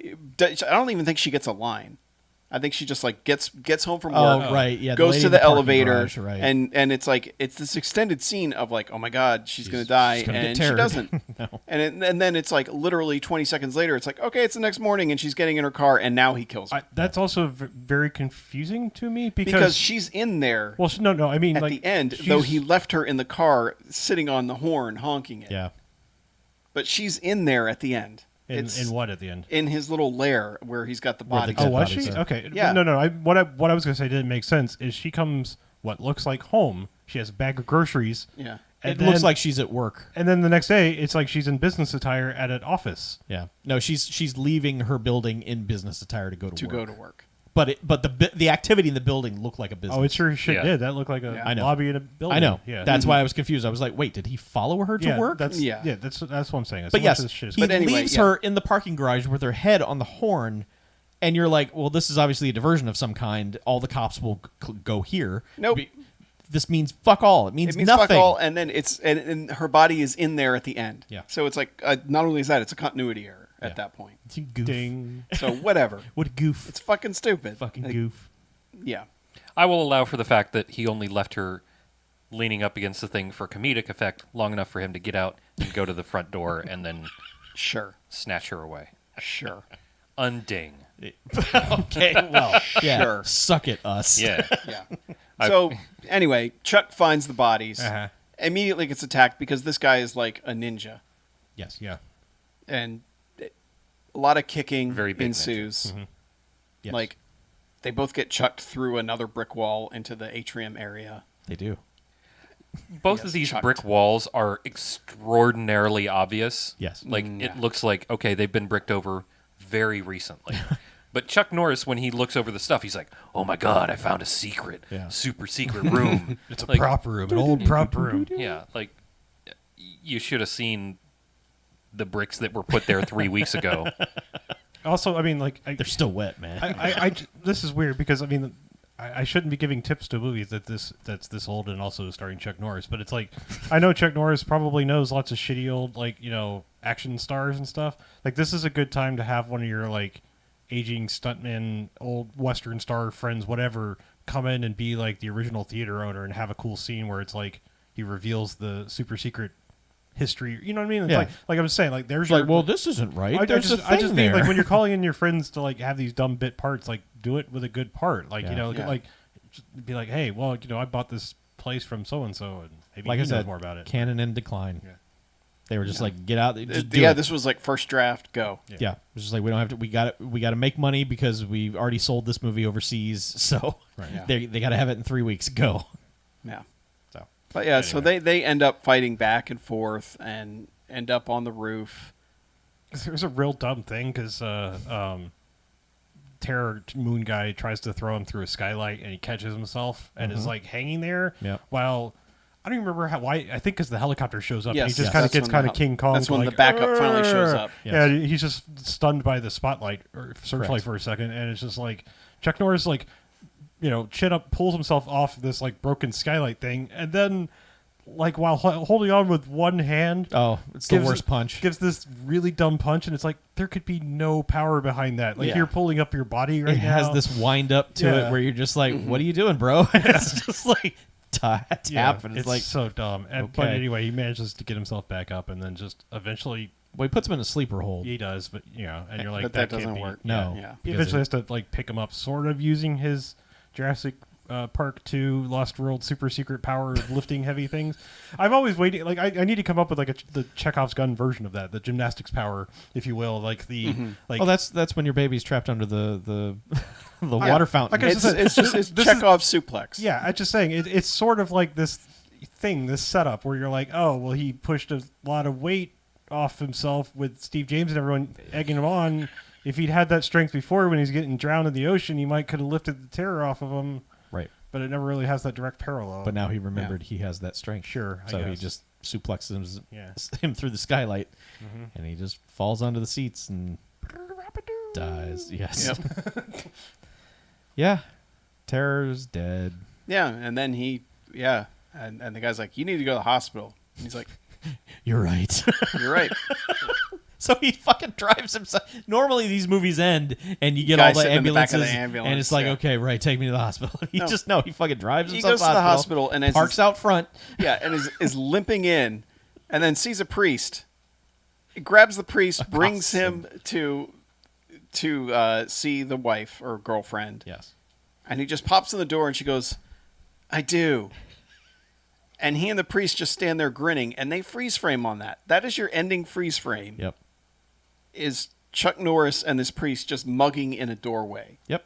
I don't even think she gets a line. I think she just like gets home from Oh, work, right, yeah, the goes lady to in the the parking elevator, garage, right. and it's like it's this extended scene of like, oh my god, she's gonna die, she's gonna get and she terrored. doesn't. No. And then it's like literally 20 seconds later, it's like, okay, it's the next morning, and she's getting in her car, and now he kills her That's also very confusing to me because she's in there well, no, I mean, at like the end, she's- though he left her in the car sitting on the horn honking it. Yeah. But she's in there at the end. in what at the end? In his little lair where he's got the Where the bodies. dead Oh, was bodies she? are. Okay. Yeah. No. What I was going to say didn't make sense. Is she comes what looks like home. She has a bag of groceries. Yeah. And It looks then- like she's at work. And then the next day, it's like she's in business attire at an office. Yeah. No, she's leaving her building in business attire to go to work. Go to work. But the activity in the building looked like a business. Oh, it sure shit Yeah. did. That looked like a Yeah. I know. lobby in a building. I know. Yeah. That's why I was confused. I was like, wait, did he follow her to yeah, work? That's Yeah. That's what I'm saying. But So much yes, of this shit is he But anyway, leaves yeah. her in the parking garage with her head on the horn, and you're like, well, this is obviously a diversion of some kind. All the cops will go here. Nope. This means fuck all. It means, It means nothing. fuck all, and then and her body is in there at the end. Yeah. So it's like not only is that, it's a continuity error at Yeah. that point. Goof. Ding. So whatever. What a goof. It's fucking stupid. Fucking Like, goof. Yeah. I will allow for the fact that he only left her leaning up against the thing for comedic effect long enough for him to get out and go to the front door and then Sure. snatch her away. Sure. Unding. Okay, well, yeah. Sure. Suck it, us. Yeah. Yeah. So anyway, Chuck finds the bodies. Uh-huh. Immediately gets attacked because this guy is like a ninja, Yes. Yeah. and a lot of kicking Very big ensues. Yes. Like they both get chucked through another brick wall into the atrium area. They do. Both Yes, of these chucked. brick walls are extraordinarily obvious. Yes. Like, Mm, it yeah. looks like, okay, they've been bricked over very recently. But Chuck Norris, when he looks over the stuff, he's like, oh my God, I found a secret, Yeah. super secret room. It's a Like, prop room, an old prop room. Yeah, like, you should have seen the bricks that were put there 3 weeks ago. Also, I mean, like, They're still wet, man. this is weird because I mean, I shouldn't be giving tips to movies that's this old and also starring Chuck Norris, but it's like I know Chuck Norris probably knows lots of shitty old action stars and stuff. Like this is a good time to have one of your like aging stuntmen, old Western star friends, whatever, come in and be like the original theater owner and have a cool scene where it's like he reveals the super secret history. You know what I mean? It's Yeah. like I was saying, like there's It's like, your, well, this isn't right. I There's just, a I thing just mean there. like when you're calling in your friends to like have these dumb bit parts, like do it with a good part. Like Yeah. you know, Yeah. like just be like, hey, well, I bought this place from so and so, and maybe like he I knows said, more about it. canon in decline. Yeah. They were just like, get out. Just do Yeah, it. this was like first draft, go. Yeah, it was just like we don't have to. We got to make money because we've already sold this movie overseas. So Yeah. they got to have it in 3 weeks. Go. Yeah. So But yeah, so they end up fighting back and forth and end up on the roof. It was a real dumb thing because Terror Moon Guy tries to throw him through a skylight and he catches himself and is like hanging there. Yep. While I don't remember why. I think because the helicopter shows up and Yes, he just yes. kind of That's gets when kind the of King Kong. that's when like, the backup finally shows "Arr!" up. Yes. Yeah, he's just stunned by the spotlight or searchlight Correct. for a second, and it's just like Chuck Norris, like, chin up, pulls himself off this like broken skylight thing, and then, like, while holding on with one hand, oh, it's the worst punch. gives this really dumb punch, and it's like there could be no power behind that. Like Yeah. you're pulling up your body right It now. has this wind up to Yeah. it where you're just like, what are you doing, bro? It's just like tap, and it's like, so dumb. But okay. anyway, he manages to get himself back up, and then just eventually well, he puts him in a sleeper hold. he does. But and you're like, But that can't doesn't be- work. No. Yeah. He because eventually has to like pick him up, sort of using his Jurassic Park 2 Lost World super secret power of lifting heavy things. I'm always waiting. Like I need to come up with like the Chekhov's gun version of that, the gymnastics power, if you will. Like the like. Oh, that's when your baby's trapped under the the water fountain. Like I It's said, it's this is- Chekhov's suplex. Yeah, I'm just saying it's sort of like this thing, this setup where you're like, oh, well, he pushed a lot of weight off himself with Steve James and everyone egging him on. If he'd had that strength before when he's getting drowned in the ocean, he might could have lifted the terror off of him. Right. But it never really has that direct parallel. But now he remembered he has that strength. Sure, I So he guess. just suplexes Yeah. him through the skylight, and he just falls onto the seats and dies. Yes. Yep. Yeah. Terror's dead. Yeah, and then and the guy's like, you need to go to the hospital. And he's like, You're right. you're right. So he fucking drives himself. Normally these movies end and you get Guy all the sitting in the back ambulances, of the ambulance, and it's like, yeah. okay, right, take me to the hospital. He No. he fucking drives He himself goes to the hospital and parks out front. Yeah, and is limping in, and then sees a priest. He grabs the priest, brings him to see the wife or girlfriend. Yes. And he just pops in the door, and she goes, "I do." And he and the priest just stand there grinning, and they freeze frame on that. That is your ending freeze frame. Yep. Is Chuck Norris and this priest just mugging in a doorway. Yep.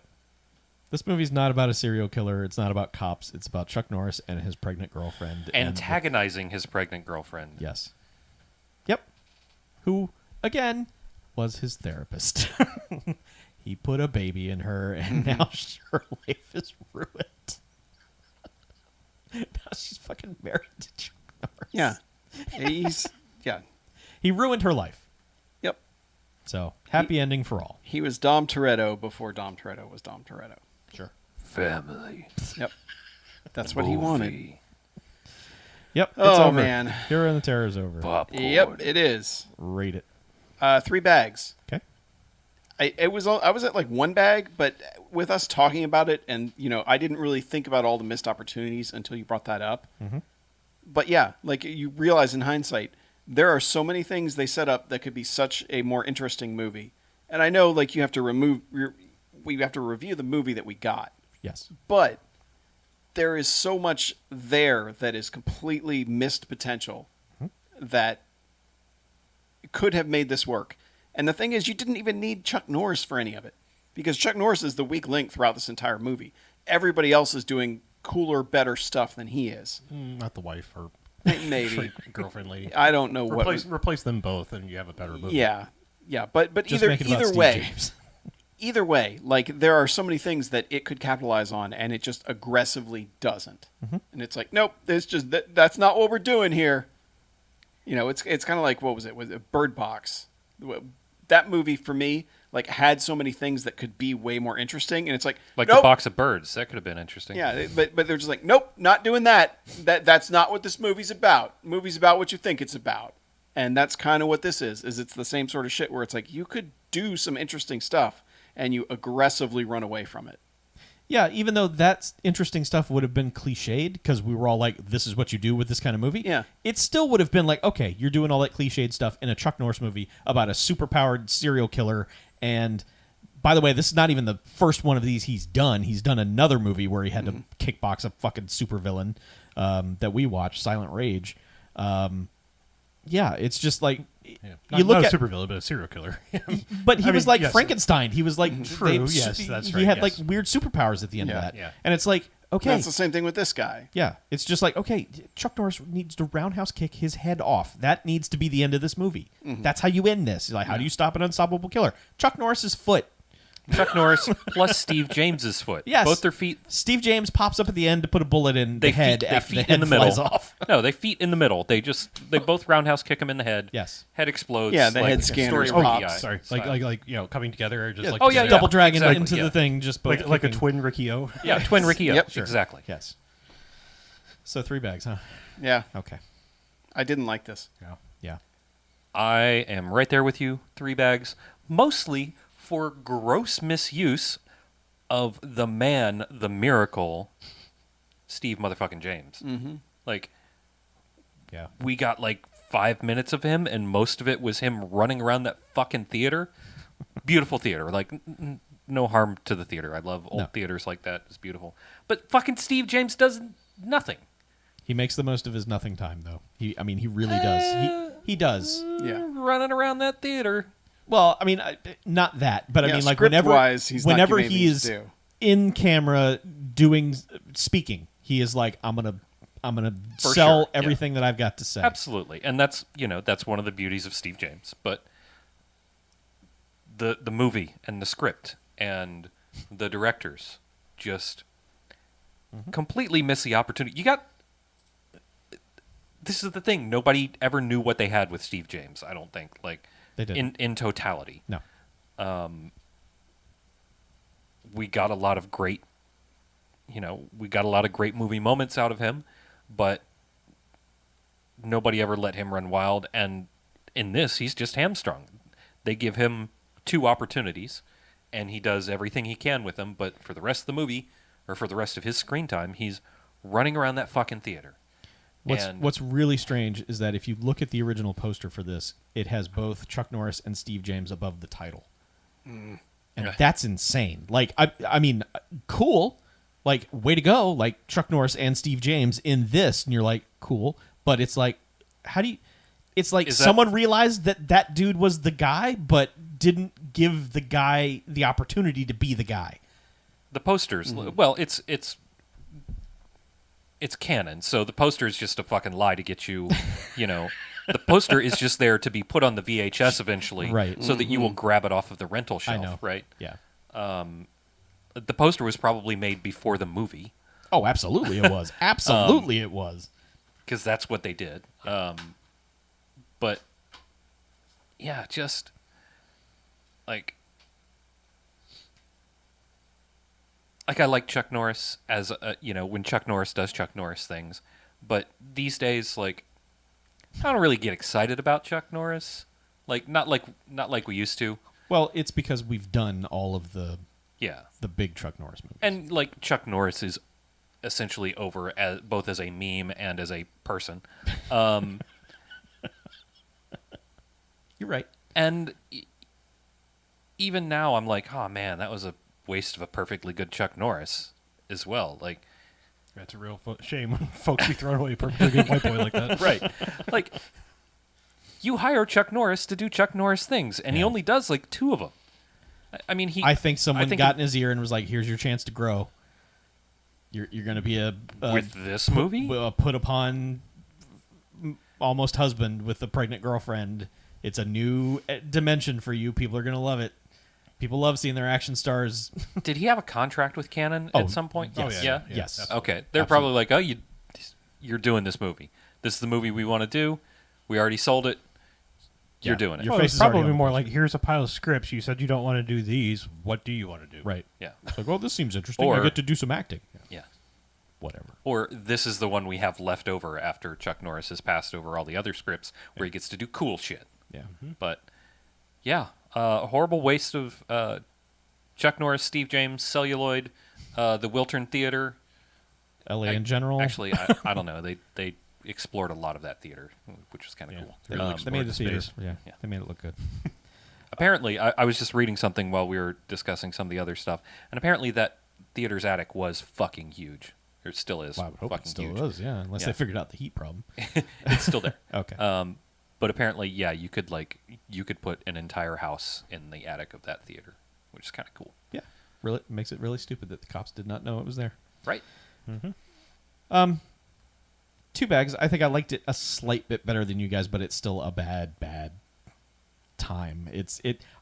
This movie's not about a serial killer. It's not about cops. It's about Chuck Norris and his pregnant girlfriend. Antagonizing his pregnant girlfriend. Yes. Yep. Who, again, was his therapist. He put a baby in her, and now her life is ruined. Now she's fucking married to Chuck Norris. Yeah. Yeah. He ruined her life. Yep. So, happy ending for all. He was Dom Toretto before Dom Toretto was Dom Toretto. Sure. Family. Yep. That's what he wanted. Yep. It's Oh, over. man. Hero and the Terror is over. Popcorn. Yep, it is. Rate it. 3 bags. Okay. I was at like 1 bag, but with us talking about it, and I didn't really think about all the missed opportunities until you brought that up. Mm-hmm. But yeah, like you realize in hindsight, there are so many things they set up that could be such a more interesting movie. And I know like we have to review the movie that we got, Yes. but there is so much there that is completely missed potential that could have made this work. And the thing is, you didn't even need Chuck Norris for any of it, because Chuck Norris is the weak link throughout this entire movie. Everybody else is doing cooler, better stuff than he is. Not the wife or Maybe. girlfriend lady. I don't know what. Replace them both, and you have a better movie. Yeah, but Just either make it about Steve way, James. either way, like there are so many things that it could capitalize on, and it just aggressively doesn't. And it's like, nope, it's just that's not what we're doing here. It's kind of like, what was it? Was it Bird Box? That movie for me like had so many things that could be way more interesting, and it's like Like nope. the box of birds. That could have been interesting. Yeah, but they're just like, nope, not doing that. That's not what this movie's about. Movie's about what you think it's about. And that's kind of what this is it's the same sort of shit where it's like you could do some interesting stuff and you aggressively run away from it. Yeah, even though that interesting stuff would have been cliched because we were all like, this is what you do with this kind of movie. Yeah. It still would have been like, okay, you're doing all that cliched stuff in a Chuck Norris movie about a superpowered serial killer. And by the way, this is not even the first one of these he's done. He's done another movie where he had to kickbox a fucking supervillain that we watched, Silent Rage. yeah, it's just like Yeah. you look not at a supervillain, but a serial killer. but he I was mean, like yes. Frankenstein. He was like True, yes, that's he right, had yes. like weird superpowers at the end Yeah, of that. yeah. And it's like, okay, That's the same thing with this guy. yeah, it's just like, okay, Chuck Norris needs to roundhouse kick his head off. That needs to be the end of this movie. That's how you end this. Like, how do you stop an unstoppable killer? Chuck Norris's foot. Chuck Norris plus Steve James's foot. Yes. Both their feet. Steve James pops up at the end to put a bullet in the head they after the feet head in the flies middle. off. No, they feet in the middle. They both roundhouse kick him in the head. Yes. Head explodes. Yeah, the like head scanners story pops. RPI Sorry, style. like coming together, or just like Oh, yeah, together. Double dragon exactly, into yeah. the thing, just both like a kicking. twin Ricky O. Yeah, twin Ricky O. Yep. Sure. Exactly. Yes. So 3 bags, huh? Yeah, Okay. I didn't like this. Yeah. Yeah. I am right there with you. 3 bags, mostly for gross misuse of the man, the miracle, Steve motherfucking James. Mm-hmm. Like, Yeah. we got like 5 minutes of him, and most of it was him running around that fucking theater. Beautiful theater. Like, no harm to the theater. I love old No. theaters like that. It's beautiful. But fucking Steve James does nothing. He makes the most of his nothing time, though. He really does. He does. Yeah. Running around that theater. Well, I mean, not that, but I Yeah, mean, like whenever script-wise, he's not whenever giving he anything is to do. in camera speaking, he is like, I'm gonna For sell sure, yeah. everything that I've got to say. Absolutely. And that's one of the beauties of Steve James. But the movie and the script and the directors just completely miss the opportunity. This is the thing. Nobody ever knew what they had with Steve James, I don't think. Like, They didn't. in totality. No. We got a lot of great movie moments out of him, but nobody ever let him run wild. And in this, he's just hamstrung. They give him 2 opportunities, and he does everything he can with them. But for the rest of the movie, or for the rest of his screen time, he's running around that fucking theater. What's really strange is that if you look at the original poster for this, it has both Chuck Norris and Steve James above the title, and that's insane. Like, I mean, cool, like, way to go, like Chuck Norris and Steve James in this, and you're like, cool, but it's like, how do you? It's like someone realized that dude was the guy, but didn't give the guy the opportunity to be the guy. The posters, well, it's canon, so the poster is just a fucking lie to get you, the poster is just there to be put on the VHS eventually, Right. so that you will grab it off of the rental shelf, know. right? Yeah. The poster was probably made before the movie, Oh, absolutely it was. Absolutely it was. because that's what they did. But, yeah, just, like I like Chuck Norris as when Chuck Norris does Chuck Norris things, but these days, like, I don't really get excited about Chuck Norris, like not like we used to. Well, it's because we've done all of the Yeah, big Chuck Norris movies. and like Chuck Norris is essentially over as both as a meme and as a person, You're right. and even now I'm like, oh man, that was a waste of a perfectly good Chuck Norris as well. Like, That's a real shame when folks be throwing away a perfectly good white boy like that. right, like you hire Chuck Norris to do Chuck Norris things, and he Yeah. only does like 2 of them. I mean, I think someone think got in his ear and was like, "Here's your chance to grow. You're going to be a with this movie. put upon almost husband with a pregnant girlfriend. It's a new dimension for you. People are going to love it. People love seeing their action stars." Did he have a contract with Canon Oh, at some point? yes. Yeah. Yes. absolutely. Okay. They're probably like, oh, you're doing this movie. This is the movie we want to do. We already sold it. You're Yeah. doing it. Your Well, face it's is already probably on more the like, here's a pile of scripts. You said you don't want to do these. What do you want to do? Right. Yeah. It's like, well, this seems interesting. Or- I get to do some acting. Yeah. Whatever. Or this is the one we have left over after Chuck Norris has passed over all the other scripts where he gets to do cool shit. Yeah. But yeah, a horrible waste of Chuck Norris, Steve James, Celluloid, the Wiltern Theater. LA in general. Actually, I don't know. They explored a lot of that theater, which was kind of Yeah. cool. They they made the the theater. space. Yeah. Yeah. They made it look good. Apparently, I was just reading something while we were discussing some of the other stuff, and apparently that theater's attic was fucking huge. Or it still is Well, I would hope fucking it still huge. is. Yeah. Unless Yeah. they figured out the heat problem. It's still there. Okay. But But apparently, yeah, you could put an entire house in the attic of that theater, which is kind of cool. Yeah, really makes it really stupid that the cops did not know it was there. Right. Two bags. I think I liked it a slight bit better than you guys, but it's still a bad time.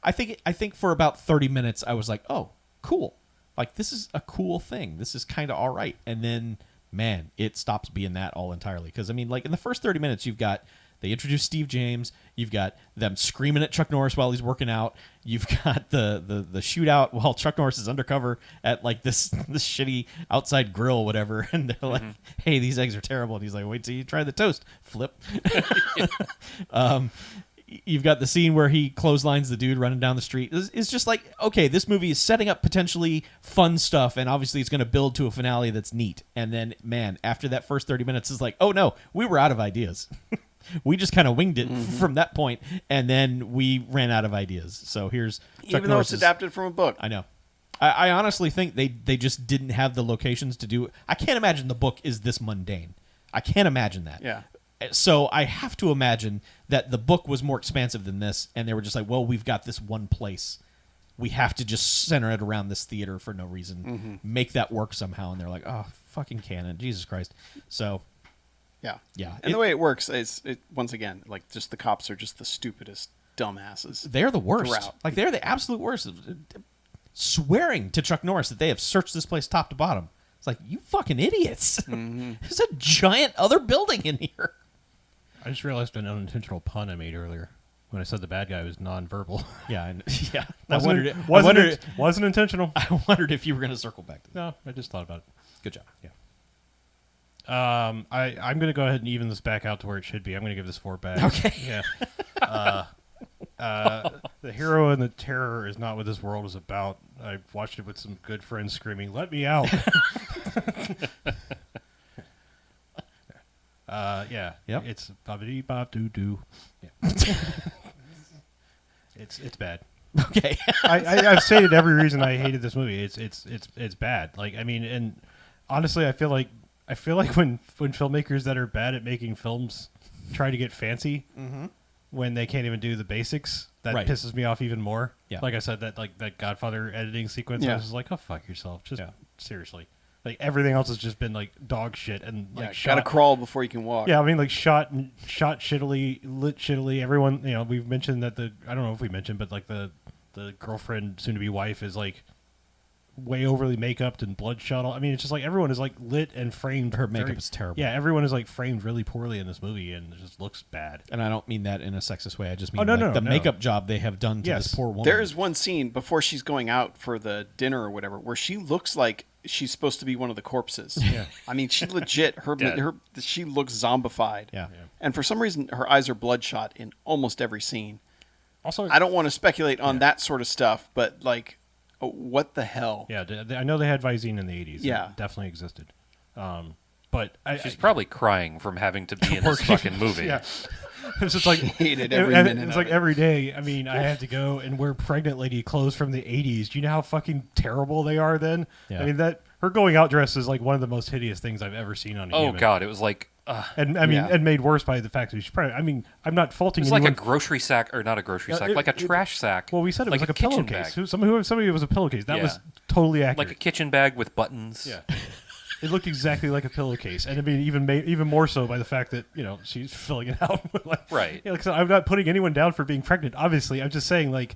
I think for about 30 minutes I was like, oh, cool. Like, this is a cool thing. This is kind of all right. And then, man, it stops being that all entirely. Because, I mean, like, in the first 30 minutes, they introduce Steve James. You've got them screaming at Chuck Norris while he's working out. You've got the shootout while Chuck Norris is undercover at, like, this shitty outside grill, whatever. And they're like, hey, these eggs are terrible. And he's like, wait till you try the toast. Flip. You've got the scene where he clotheslines the dude running down the street. It's just like, okay, this movie is setting up potentially fun stuff, and obviously it's going to build to a finale that's neat. And then, man, after that first 30 minutes, it's like, oh, no, we were out of ideas. We just kind of winged it from that point, and then we ran out of ideas. So here's Chuck Even though it's adapted from a book. I know. I honestly think they just didn't have the locations to do it. I can't imagine the book is this mundane. I can't imagine that. Yeah. So I have to imagine that the book was more expansive than this, and they were just like, well, we've got this one place. We have to just center it around this theater for no reason. Make that work somehow. And they're like, oh, fucking canon. Jesus Christ. So, Yeah. yeah. And the way it works is, once again, like, just the cops are just the stupidest dumbasses. They're the worst. Throughout. Like, they're the absolute worst. Swearing to Chuck Norris that they have searched this place top to bottom. It's like, you fucking idiots. There's a giant other building in here. I just realized an unintentional pun I made earlier when I said the bad guy was nonverbal. Yeah, yeah. Wasn't intentional. I wondered if you were going to circle back to that. No, I just thought about it. Good job. Yeah. I'm going to go ahead and even this back out to where it should be. I'm going to give this 4 bags. Okay. Yeah. The hero and the terror is not what this world is about. I watched it with some good friends screaming, "Let me out!" Yeah. Yep. It's bobbity bob doo doo. Yeah. It's bad. Okay. I've stated every reason I hated this movie. It's bad. Like, I mean, and honestly, I feel like when filmmakers that are bad at making films try to get fancy when they can't even do the basics, that Right. pisses me off even more. Yeah. Like I said, that Godfather editing sequence, I was just like, oh, fuck yourself. Just seriously. Like, everything else has just been like dog shit and like shot. Gotta crawl before you can walk. Yeah, I mean, like shot shittily, lit shittily. Everyone, we've mentioned that I don't know if we mentioned, but like the girlfriend, soon to be wife, is like way overly make-upped and bloodshot. I mean, it's just like everyone is like lit and framed. Her makeup is terrible. Yeah, everyone is like framed really poorly in this movie, and it just looks bad. And I don't mean that in a sexist way. I just mean no, the makeup job they have done to this poor woman. There is one scene before she's going out for the dinner or whatever where she looks like she's supposed to be one of the corpses. Yeah. I mean, she legit, she looks zombified. Yeah. And for some reason, her eyes are bloodshot in almost every scene. Also, I don't want to speculate on that sort of stuff, but like, what the hell? Yeah, I know they had Visine in the 80s. Yeah. It definitely existed. But She's probably crying from having to be in this fucking movie. Yeah. It's just like hated every minute it's of like it. every day. I mean, I had to go and wear pregnant lady clothes from the 80s. Do you know how fucking terrible they are then? Yeah. I mean, that her going out dress is like one of the most hideous things I've ever seen on a Oh human. God, it was like And I mean, Yeah. and made worse by the fact that she's pregnant. I mean, I'm not faulting it was anyone. like a grocery sack, or not a grocery sack, like a trash sack. Well, we said it was like a kitchen pillowcase. bag. Somebody it was a pillowcase. That Yeah. was totally accurate. Like a kitchen bag with buttons. Yeah. It looked exactly like a pillowcase, and I mean, even more so by the fact that she's filling it out. With like, Right. Like, so I'm not putting anyone down for being pregnant. Obviously, I'm just saying like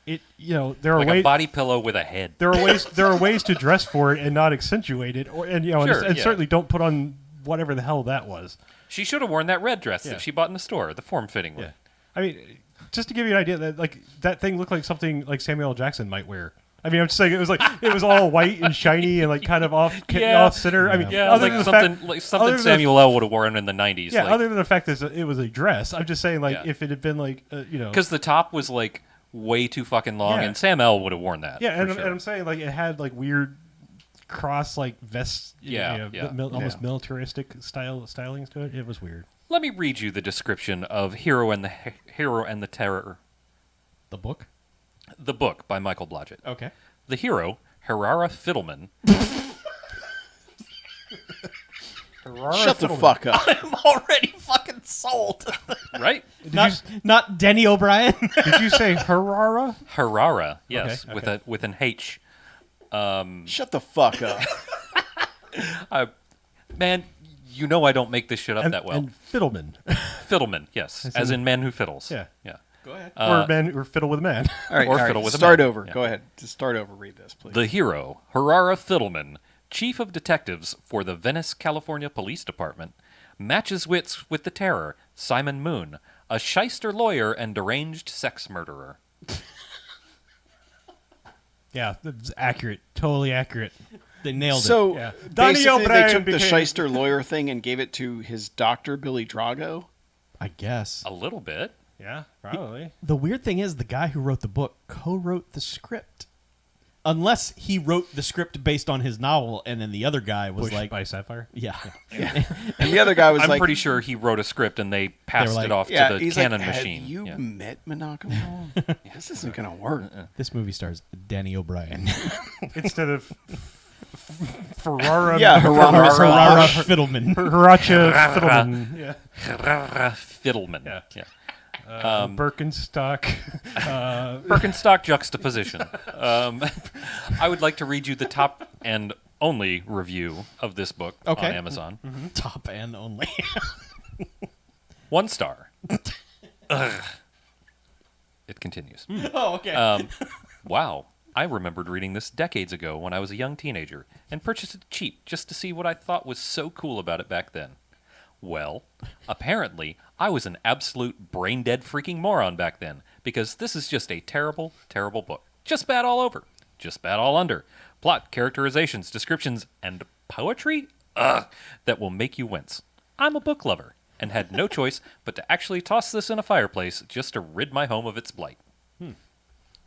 it. There are Like ways. a body pillow with a head. There are ways to dress for it and not accentuate it, and Sure, and yeah. certainly don't put on whatever the hell that was. She should have worn that red dress Yeah. that she bought in the store, the form-fitting one. I mean, just to give you an idea, that thing looked like something like Samuel L. Jackson might wear. I mean, I'm just saying it was all white and shiny and like kind of off center. I mean, Yeah, other like than the something, fact, like other something than the- Samuel L. would have worn in the 90s. Yeah, other than the fact that it was a dress, I'm just saying like Yeah. if it had been like because the top was like way too fucking long, Yeah. and Sam L. would have worn that. yeah, and, for sure. and I'm saying like it had like weird cross like vests, Yeah, yeah. almost militaristic stylings to it. It was weird. Let me read you the description of Hero and the Terror, The book? the book by Michael Blodgett. Okay. The hero, Harara Fiddleman, Shut the fuck up. I'm already fucking sold. right? Not Denny O'Brien. Did you say Harara? Harara, yes, Okay. with an H. Shut the fuck up. Man, you know I don't make this shit up that well. And Fiddleman. Fiddleman, yes, as in man who fiddles. Yeah. yeah. Go ahead. Or fiddle with a man. All right, Or all right, fiddle with a start man. over. Yeah. Go ahead. Just start over. Read this, please. The hero, Harara Fiddleman, chief of detectives for the Venice, California Police Department, matches wits with the terror, Simon Moon, a shyster lawyer and deranged sex murderer. Yeah, that's accurate. Totally accurate. They nailed it. So Yeah. Donnie basically, they O'Brien took the became- shyster lawyer thing and gave it to his doctor, Billy Drago. I guess. A little bit. Yeah, probably. The weird thing is, the guy who wrote the book co-wrote the script. Unless he wrote the script based on his novel, and then the other guy was Pushed like, by Sapphire. yeah. And the other guy was I'm like, pretty sure he wrote a script and they passed like, it off yeah, to the he's canon like, machine. Have you Yeah. met Monogamo? This isn't going to work. This movie stars Danny O'Brien. Instead of Ferrara. Yeah, Harara Harara. Fiddleman. Hiracha Fiddleman. Yeah. Harara Fiddleman. Yeah. Yeah. Birkenstock. Birkenstock juxtaposition. I would like to read you the top and only review of this book Okay. on Amazon. Top and only. 1 star. Ugh. It continues. Oh, okay. Wow. I remembered reading this decades ago when I was a young teenager and purchased it cheap just to see what I thought was so cool about it back then. Well, apparently, I was an absolute brain-dead freaking moron back then because this is just a terrible, terrible book. Just bad all over. Just bad all under. Plot, characterizations, descriptions, and poetry? Ugh, that will make you wince. I'm a book lover and had no choice but to actually toss this in a fireplace just to rid my home of its blight.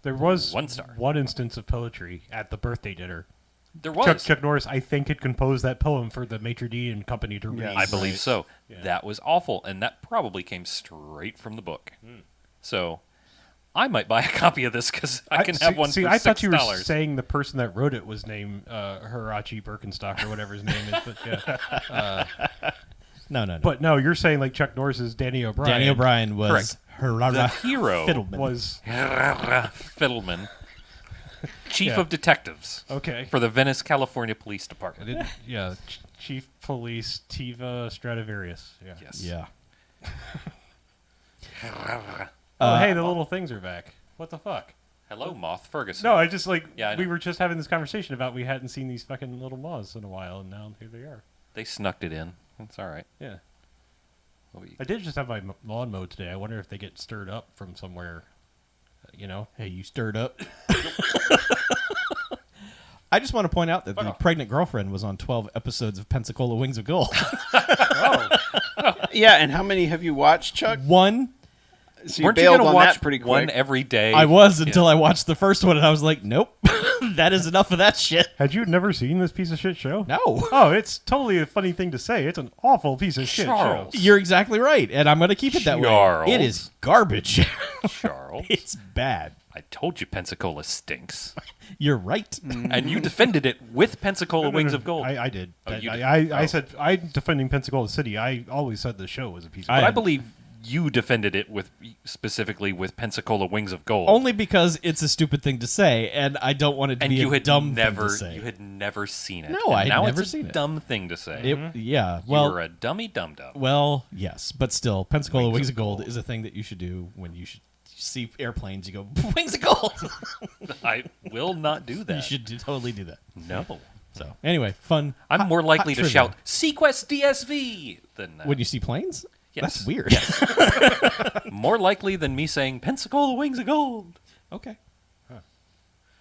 There was 1 star. one instance of poetry at the birthday dinner. There was. Chuck Norris, I think, had composed that poem for the maitre d' and company to read. Yes. I believe Right. so. Yeah. That was awful, and that probably came straight from the book. So, I might buy a copy of this because I can have one See, for I thought you were $6. saying the person that wrote it was named Hirachi Birkenstock or whatever his name is. But yeah. No. But no, you're saying like Chuck Norris is Danny O'Brien. Danny O'Brien was Correct. Harara The hero Fiddleman. was Fiddleman, chief Yeah. of detectives okay. for the Venice, California Police I Department. didn't, yeah, Chief Police Tiva Stradivarius. Yeah. Yes. Yeah. Oh, hey, the little things are back. What the fuck? Hello, Moth Ferguson. No, I just like Yeah, I we know. were just having this conversation about we hadn't seen these fucking little moths in a while, and now here they are. They snuck it in. It's all right. Yeah. What we- I did just have my lawn mowed today. I wonder if they get stirred up from somewhere. You know. Hey, you stirred up. I just want to point out that the pregnant girlfriend was on 12 episodes of Pensacola Wings of Gold. Yeah, and how many have you watched, Chuck? One, So you Weren't you bailed gonna on watch that pretty quick. one every day? I was until I watched the first one, and I was like, nope, that is enough of that shit. Had you never seen this piece of shit show? No. Oh, it's totally a funny thing to say. It's an awful piece of shit show. Charles. You're exactly right, and I'm going to keep it that Charles. way. It is garbage. Charles. It's bad. I told you Pensacola stinks. You're right. And you defended it with Pensacola Wings of Gold. I did. Oh, you did. I Oh. said I'm defending Pensacola City. I always said the show was a piece of But shit. I believe you defended it with specifically with Pensacola Wings of Gold. Only because it's a stupid thing to say, and I don't want it to and be you a had dumb never thing to say. you had never seen it. No, And I had now never it's a seen it. dumb thing to say. Yeah, you well, were a dummy dum dum. well, yes, but still, Pensacola Wings Wings of of Gold Gold. is a thing that you should do when you should see airplanes. You go, Wings of Gold. I will not do that. You should totally do that. No. So, anyway, fun. I'm more likely hot to trivia. shout Sequest DSV than that. When you see planes? Yes. That's weird. More likely than me saying Pensacola Wings of Gold. Okay.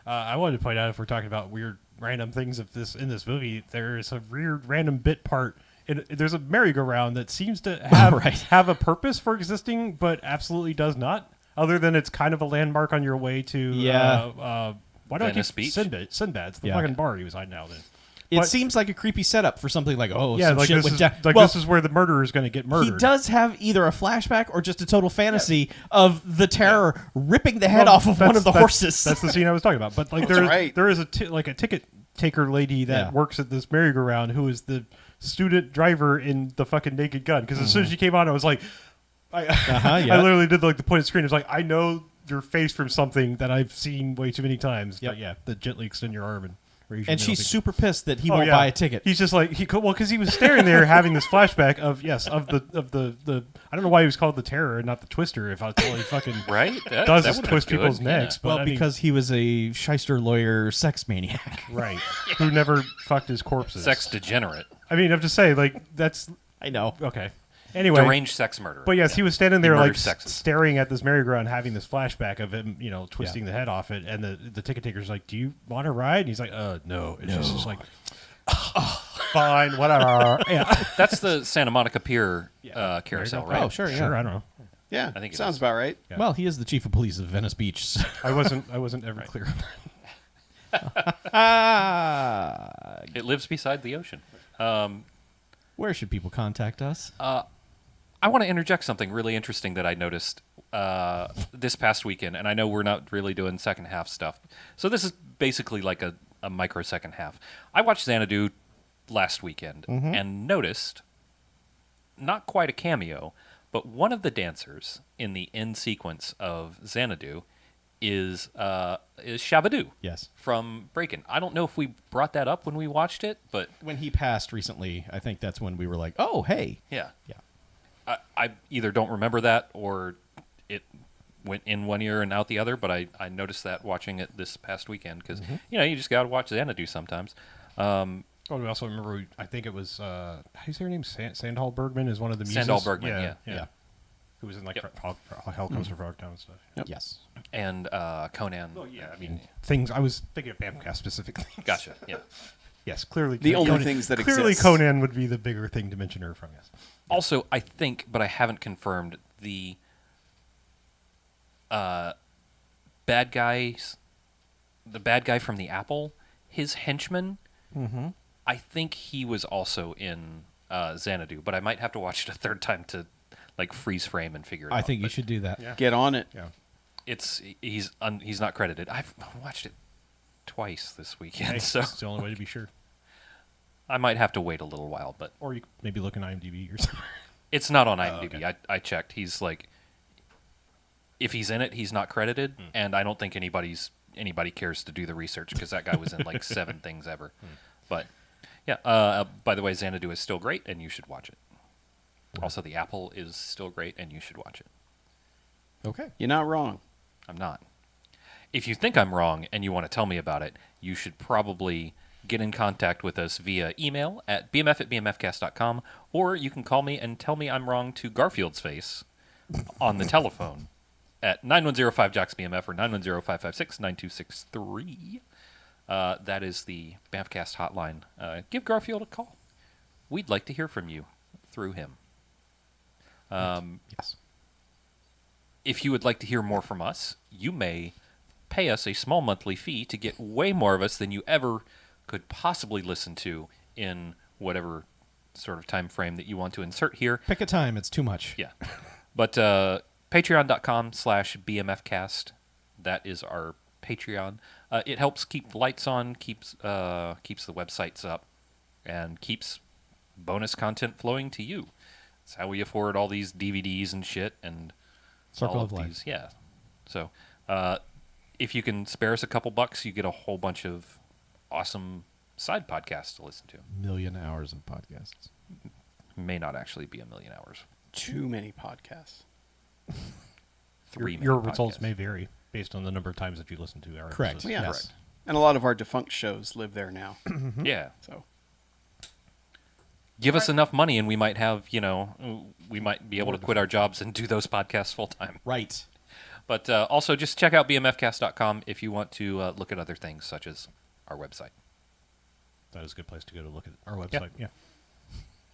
I wanted to point out if we're talking about weird random things of this in this movie, there's a weird random bit part. There's a merry-go-round that seems to have right. have a purpose for existing, but absolutely does not. Other than it's kind of a landmark on your way to Yeah. why do I Venice keep Beach? Sinbad's the Yeah. fucking bar he was hiding out in. It But- seems like a creepy setup for something like, oh, Yeah, some like shit this went is down. like Well, this is where the murderer is going to get murdered. he does have either a flashback or just a total fantasy of the terror ripping the head Well, off of one of the that's- horses. That's the scene I was talking about. But like That's there, right. there is a ticket taker lady that Yeah. works at this merry-go-round who is the student driver in the fucking Naked Gun. Because as soon Mm-hmm. as she came on, I was like, Yeah. I literally did like the point of screen. It's like I know your face from something that I've seen way too many times. Yep. But yeah, the gently extend your arm and raise your And middle she's finger. super pissed that he Oh, won't yeah. buy a ticket. He's just like because he was staring there having this flashback of the I don't know why he was called the Terror and not the Twister if I all he fucking Right? does that is would've been twist good, people's yeah. necks. But Well, I mean, because he was a shyster lawyer sex maniac. right, who never fucked his corpses. Sex degenerate. I mean, I'm just saying like that's I know. okay. Anyway, Deranged sex murderer. but yes, he was standing there murdered like sexes. staring at this merrify having this flashback of him, twisting the head off it, and the ticket taker's like, "Do you want to ride?" And he's like, no." And she's just like, "Fine, whatever." Yeah, That's the Santa Monica Pier There carousel, you go. right? Oh, sure, yeah. sure. I don't know. Yeah, I think it sounds is. about right. Yeah. Well, he is the chief of police of Venice Beach. So. I wasn't ever clear on that. Ah, It lives beside the ocean. where should people contact us? I want to interject something really interesting that I noticed this past weekend, and I know we're not really doing second half stuff. So this is basically like a micro second half. I watched Xanadu last weekend and noticed not quite a cameo, but one of the dancers in the end sequence of Xanadu is Shabadoo. Yes. From Breakin'. I don't know if we brought that up when we watched it, but When he passed recently, I think that's when we were like, oh, hey. yeah. Yeah. I either don't remember that or it went in one ear and out the other, but I noticed that watching it this past weekend because, you just got to watch Xanadu sometimes. Oh, we also remember. I think it was how do you say her name? Sandal Bergman is one of the muses. Sandal Bergman, yeah. Who was in like Yep. Hell Comes from Frogtown and stuff. Yes. And Conan. Oh yeah, I mean things. I was thinking of BMFcast specifically. Gotcha, yeah. Yes, clearly The only Conan, things that clearly exist. Conan would be the bigger thing to mention her from. Yes. Also, I think, but I haven't confirmed, the bad guy from the Apple, his henchman, I think he was also in Xanadu, but I might have to watch it a third time to like freeze frame and figure it out. I think you But should do that. Yeah. Get on it. Yeah. he's not credited. I've watched it twice this weekend, Hey, so it's the only way to be sure. I might have to wait a little while, but Or you could maybe look in IMDb or something. it's not on IMDb. okay. I checked. He's like, if he's in it, he's not credited, and I don't think anybody cares to do the research because that guy was in like 7 things ever. But yeah, by the way, Xanadu is still great, and you should watch it. Also, the Apple is still great, and you should watch it. Okay. You're not wrong. I'm not. If you think I'm wrong and you want to tell me about it, you should probably get in contact with us via email at bmf@bmfcast.com, or you can call me and tell me I'm wrong to Garfield's face on the telephone at 9105-JOCKS-BMF or 910-556-9263. That is the BMFcast hotline. Give Garfield a call. We'd like to hear from you through him. Yes. If you would like to hear more from us, you may pay us a small monthly fee to get way more of us than you ever could possibly listen to in whatever sort of time frame that you want to insert here. Pick a time. It's too much. Yeah. But patreon.com/BMFcast, that is our Patreon. It helps keep the lights on, keeps the websites up, and keeps bonus content flowing to you. It's how we afford all these DVDs and shit and Circle all of life. these. Yeah. So if you can spare us a couple bucks, you get a whole bunch of awesome side podcasts to listen to. Million hours of podcasts. May not actually be 1,000,000 hours. Too many podcasts. 3 Your million results podcasts. may vary based on the number of times that you listen to our Correct. episodes. Yeah. Yes. And a lot of our defunct shows live there now. Yeah. So Give us enough money and we might have, we might be able to quit our jobs and do those podcasts full time. Right. But also just check out bmfcast.com if you want to look at other things such as our website. That is a good place to go to look at our website. Yeah.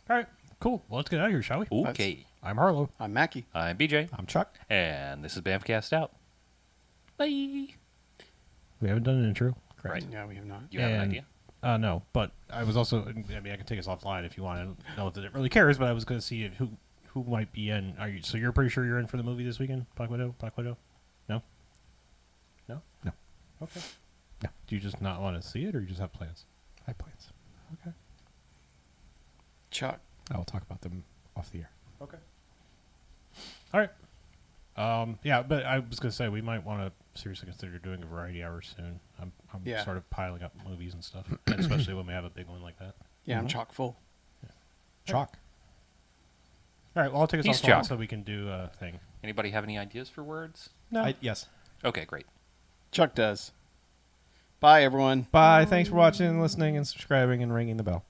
All right. Cool. Well, let's get out of here, shall we? Okay. I'm Harlow. I'm Mackie. I'm BJ, I'm Chuck. and this is BMFcast out. Bye. We haven't done an intro. Right. Yeah, we have not. You have an And- idea? No, but I was also. I mean, I can take us offline if you want. I don't know that it really cares, but I was going to see who might be in. Are you? So you're pretty sure you're in for the movie this weekend? Black Widow. Black Widow. No. No. No. Okay. No. Do you just not want to see it, or you just have plans? I have plans. Okay. Chuck. I will talk about them off the air. Okay. All right. Yeah, but I was gonna say we might want to seriously consider doing a variety hour soon. I'm Yeah. sort of piling up movies and stuff, and especially when we have a big one like that. Yeah, I'm chock full. Chalk. All right. Well, I'll take us He's off Chuck. so we can do a thing. Anybody have any ideas for words? No. Yes. Okay, great. Chuck does. Bye, everyone. Bye. Thanks for watching and listening and subscribing and ringing the bell.